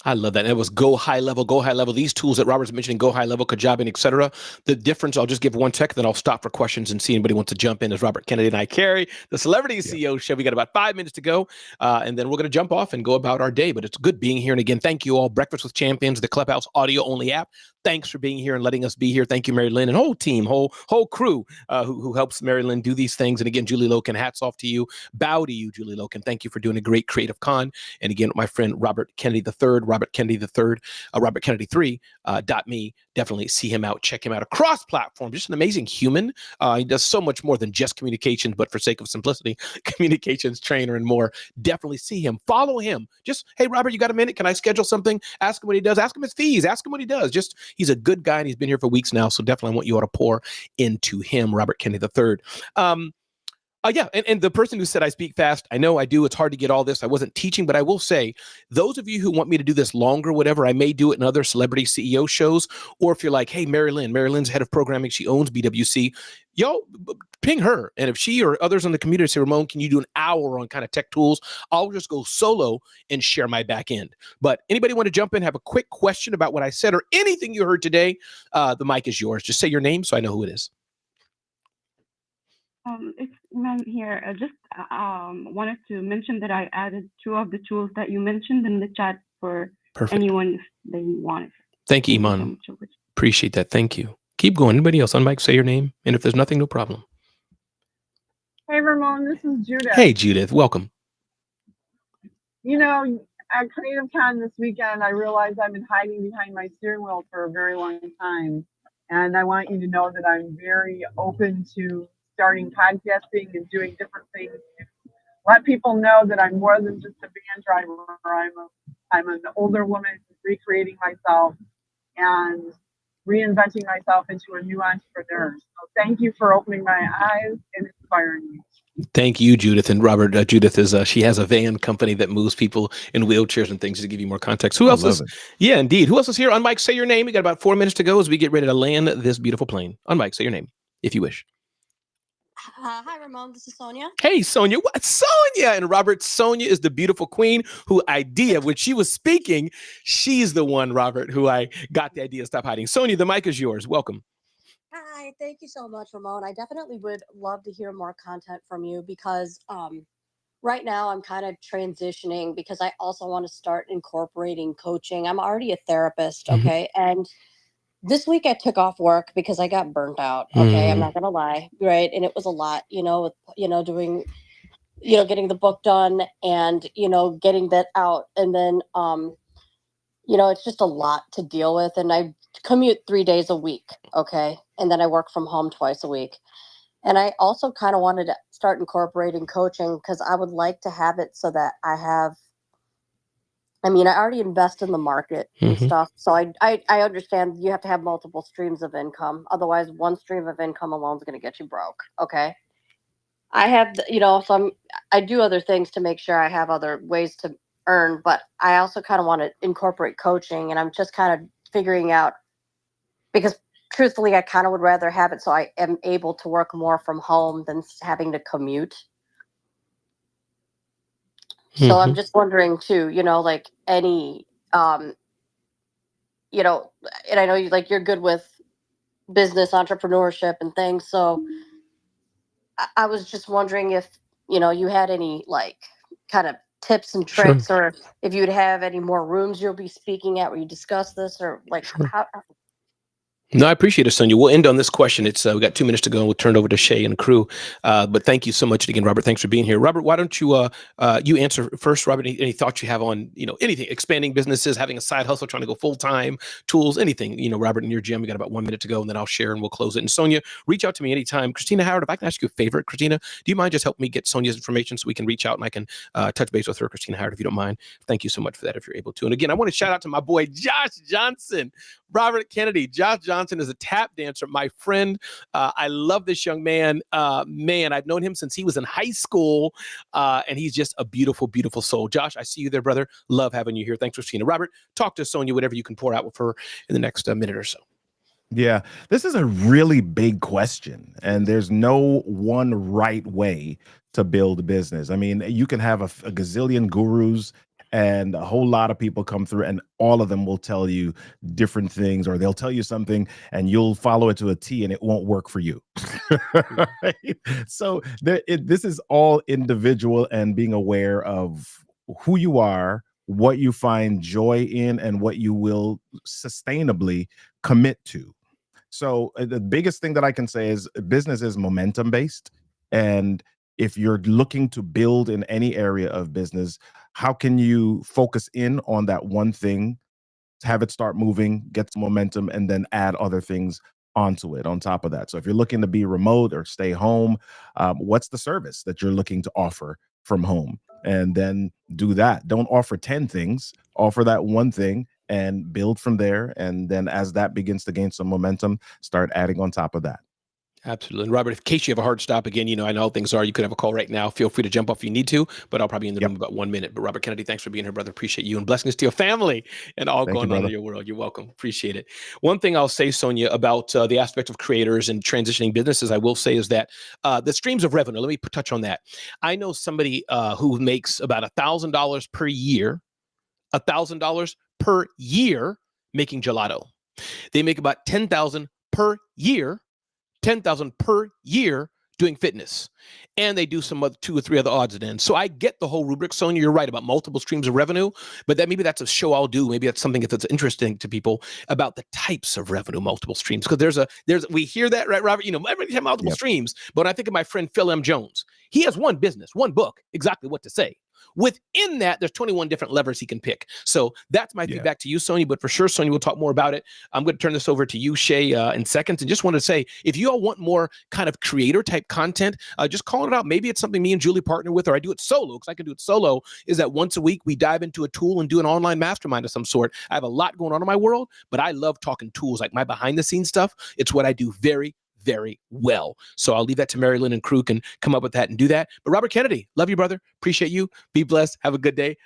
[SPEAKER 1] I love that. And it was go high level, go high level. These tools that Robert's mentioning, go high level, Kajabi, et cetera. The difference, I'll just give one tech, then I'll stop for questions and see anybody wants to jump in, as Robert Kennedy and I carry the Celebrity CEO Show. We got about 5 minutes to go. And then we're going to jump off and go about our day. But it's good being here. And again, thank you all. Breakfast with Champions, the Clubhouse audio only app. Thanks for being here and letting us be here. Thank you, Mary Lynn, and whole team, whole crew who helps Mary Lynn do these things. And again, Julie Loken, hats off to you. Bow to you, Julie Loken. Thank you for doing a great creative con. And again, my friend Robert Kennedy III, Robert Kennedy III, Robert Kennedy 3.me. Definitely see him out, check him out across platform. Just an amazing human. He does so much more than just communications, but for sake of simplicity, communications trainer and more. Definitely see him, follow him. Just, hey, Robert, you got a minute? Can I schedule something? Ask him what he does. Ask him his fees. Ask him what he does. Just, he's a good guy and he's been here for weeks now. So definitely I want you all to pour into him, Robert Kennedy III. Yeah, and the person who said I speak fast, I know I do. It's hard to get all this. I wasn't teaching, but I will say, those of you who want me to do this longer, whatever, I may do it in other celebrity CEO shows. Or if you're like, hey, Marylynn's head of programming, she owns BWC, yo, ping her. And if she or others in the community say, Ramon, can you do an hour on kind of tech tools? I'll just go solo and share my back end. But anybody want to jump in, have a quick question about what I said or anything you heard today? The mic is yours. Just say your name so I know who it is.
[SPEAKER 4] It's Iman here. I just wanted to mention that I added 2 of the tools that you mentioned in the chat for
[SPEAKER 1] Perfect.
[SPEAKER 4] anyone if they want it.
[SPEAKER 1] Thank you,
[SPEAKER 4] Thank you so
[SPEAKER 1] Iman.
[SPEAKER 4] much.
[SPEAKER 1] Appreciate that. Thank you. Keep going. Anybody else on mic, say your name. And if there's nothing, no problem.
[SPEAKER 8] Hey, Ramon, this is Judith.
[SPEAKER 1] Hey, Judith. Welcome.
[SPEAKER 8] You know, at CreativeCon this weekend, I realized I've been hiding behind my steering wheel for a very long time. And I want you to know that I'm very open to starting podcasting and doing different things. Let people know that I'm more than just a van driver. I'm an older woman recreating myself and reinventing myself into a new entrepreneur. So thank you for opening my eyes and inspiring me.
[SPEAKER 1] Thank you, Judith. And Robert, Judith is she has a van company that moves people in wheelchairs and things to give you more context. Who else is? Yeah, indeed. Who else is here? On mic, say your name. We got about 4 minutes to go as we get ready to land this beautiful plane. On mic, say your name if you wish.
[SPEAKER 9] Hi, Ramon. This is Sonia.
[SPEAKER 1] Hey, Sonia. What? Sonia. And Robert, Sonia is the beautiful queen who when she was speaking, she's the one, Robert, who I got the idea to stop hiding. Sonia, the mic is yours. Welcome.
[SPEAKER 9] Hi, thank you so much, Ramon. I definitely would love to hear more content from you because right now I'm kind of transitioning because I also want to start incorporating coaching. I'm already a therapist, okay? And this week I took off work because I got burnt out, okay? I'm not going to lie, right? And it was a lot, with, doing, getting the book done and, getting that out. And then, it's just a lot to deal with. And I commute 3 days a week, okay? And then I work from home twice a week. And I also kind of wanted to start incorporating coaching because I would like to have it so that I already invest in the market and stuff. So I understand you have to have multiple streams of income. Otherwise, one stream of income alone is going to get you broke, okay? I have, I do other things to make sure I have other ways to earn, but I also kind of want to incorporate coaching, and I'm just kind of figuring out because truthfully, I kind of would rather have it so I am able to work more from home than having to commute. So I'm just wondering too, like any, and I know you're good with business entrepreneurship and things. So I was just wondering if, you had any kind of tips and tricks or if you'd have any more rooms you'll be speaking at where you discuss this or how.
[SPEAKER 1] No, I appreciate it, Sonia. We'll end on this question. It's we got 2 minutes to go, and we'll turn it over to Shay and crew. But thank you so much again, Robert. Thanks for being here. Robert, why don't you you answer first, Robert? Any thoughts you have on anything, expanding businesses, having a side hustle, trying to go full time, tools, anything? Robert, in your gym, we got about 1 minute to go, and then I'll share and we'll close it. And Sonia, reach out to me anytime. Christina Howard, if I can ask you a favor, Christina, do you mind just helping me get Sonia's information so we can reach out and I can touch base with her, Christina Howard, if you don't mind? Thank you so much for that, if you're able to. And again, I want to shout out to my boy Josh Johnson. Robert Kennedy. Josh Johnson is a tap dancer, my friend. I love this young man. Man, I've known him since he was in high school, and he's just a beautiful, beautiful soul. Josh, I see you there, brother. Love having you here. Thanks for seeing it. Robert, talk to Sonia, whatever you can pour out with her in the next minute or so.
[SPEAKER 2] Yeah, this is a really big question, and there's no one right way to build a business. I mean, you can have a gazillion gurus and a whole lot of people come through, and all of them will tell you different things, or they'll tell you something and you'll follow it to a T and it won't work for you. Right? So this is all individual, and being aware of who you are, what you find joy in, and what you will sustainably commit to. So the biggest thing that I can say is business is momentum based. And if you're looking to build in any area of business, how can you focus in on that one thing, have it start moving, get some momentum, and then add other things onto it on top of that? So if you're looking to be remote or stay home, what's the service that you're looking to offer from home? And then do that. Don't offer 10 things, offer that one thing and build from there. And then as that begins to gain some momentum, start adding on top of that.
[SPEAKER 1] Absolutely. And Robert, in case you have a hard stop again, you know, I know how things are. You could have a call right now. Feel free to jump off if you need to, but I'll probably be in the room about 1 minute. But Robert Kennedy, thanks for being here, brother. Appreciate you, and blessings to your family and all
[SPEAKER 2] Thank you,
[SPEAKER 1] going on in
[SPEAKER 2] brother.
[SPEAKER 1] your world. You're welcome. Appreciate it. One thing I'll say, Sonia, about the aspect of creators and transitioning businesses, I will say is that the streams of revenue, let me touch on that. I know somebody who makes about $1,000 per year, $1,000 per year making gelato. They make about $10,000 per year, $10,000 per year doing fitness. And they do some other 2 or 3 other odds and ends. So I get the whole rubric, Sonia. You're right about multiple streams of revenue, but maybe that's a show I'll do. Maybe that's something that's interesting to people about the types of revenue, multiple streams. Because we hear that, right, Robert? You know, everybody has multiple streams. But when I think of my friend Phil M. Jones, he has one business, one book, exactly what to say. Within that, there's 21 different levers he can pick. So that's my feedback to you, Sonia. But for sure, Sonia, we'll talk more about it. I'm going to turn this over to you, Shay, in seconds. And just want to say, if you all want more kind of creator type content, just call it out. Maybe it's something me and Julie partner with, or I do it solo, because I can do it solo, is that once a week we dive into a tool and do an online mastermind of some sort. I have a lot going on in my world, but I love talking tools, like my behind the scenes stuff. It's what I do very well. So I'll leave that to Mary Lynn and crew can come up with that and do that. But Robert Kennedy, love you, brother. Appreciate you. Be blessed. Have a good day.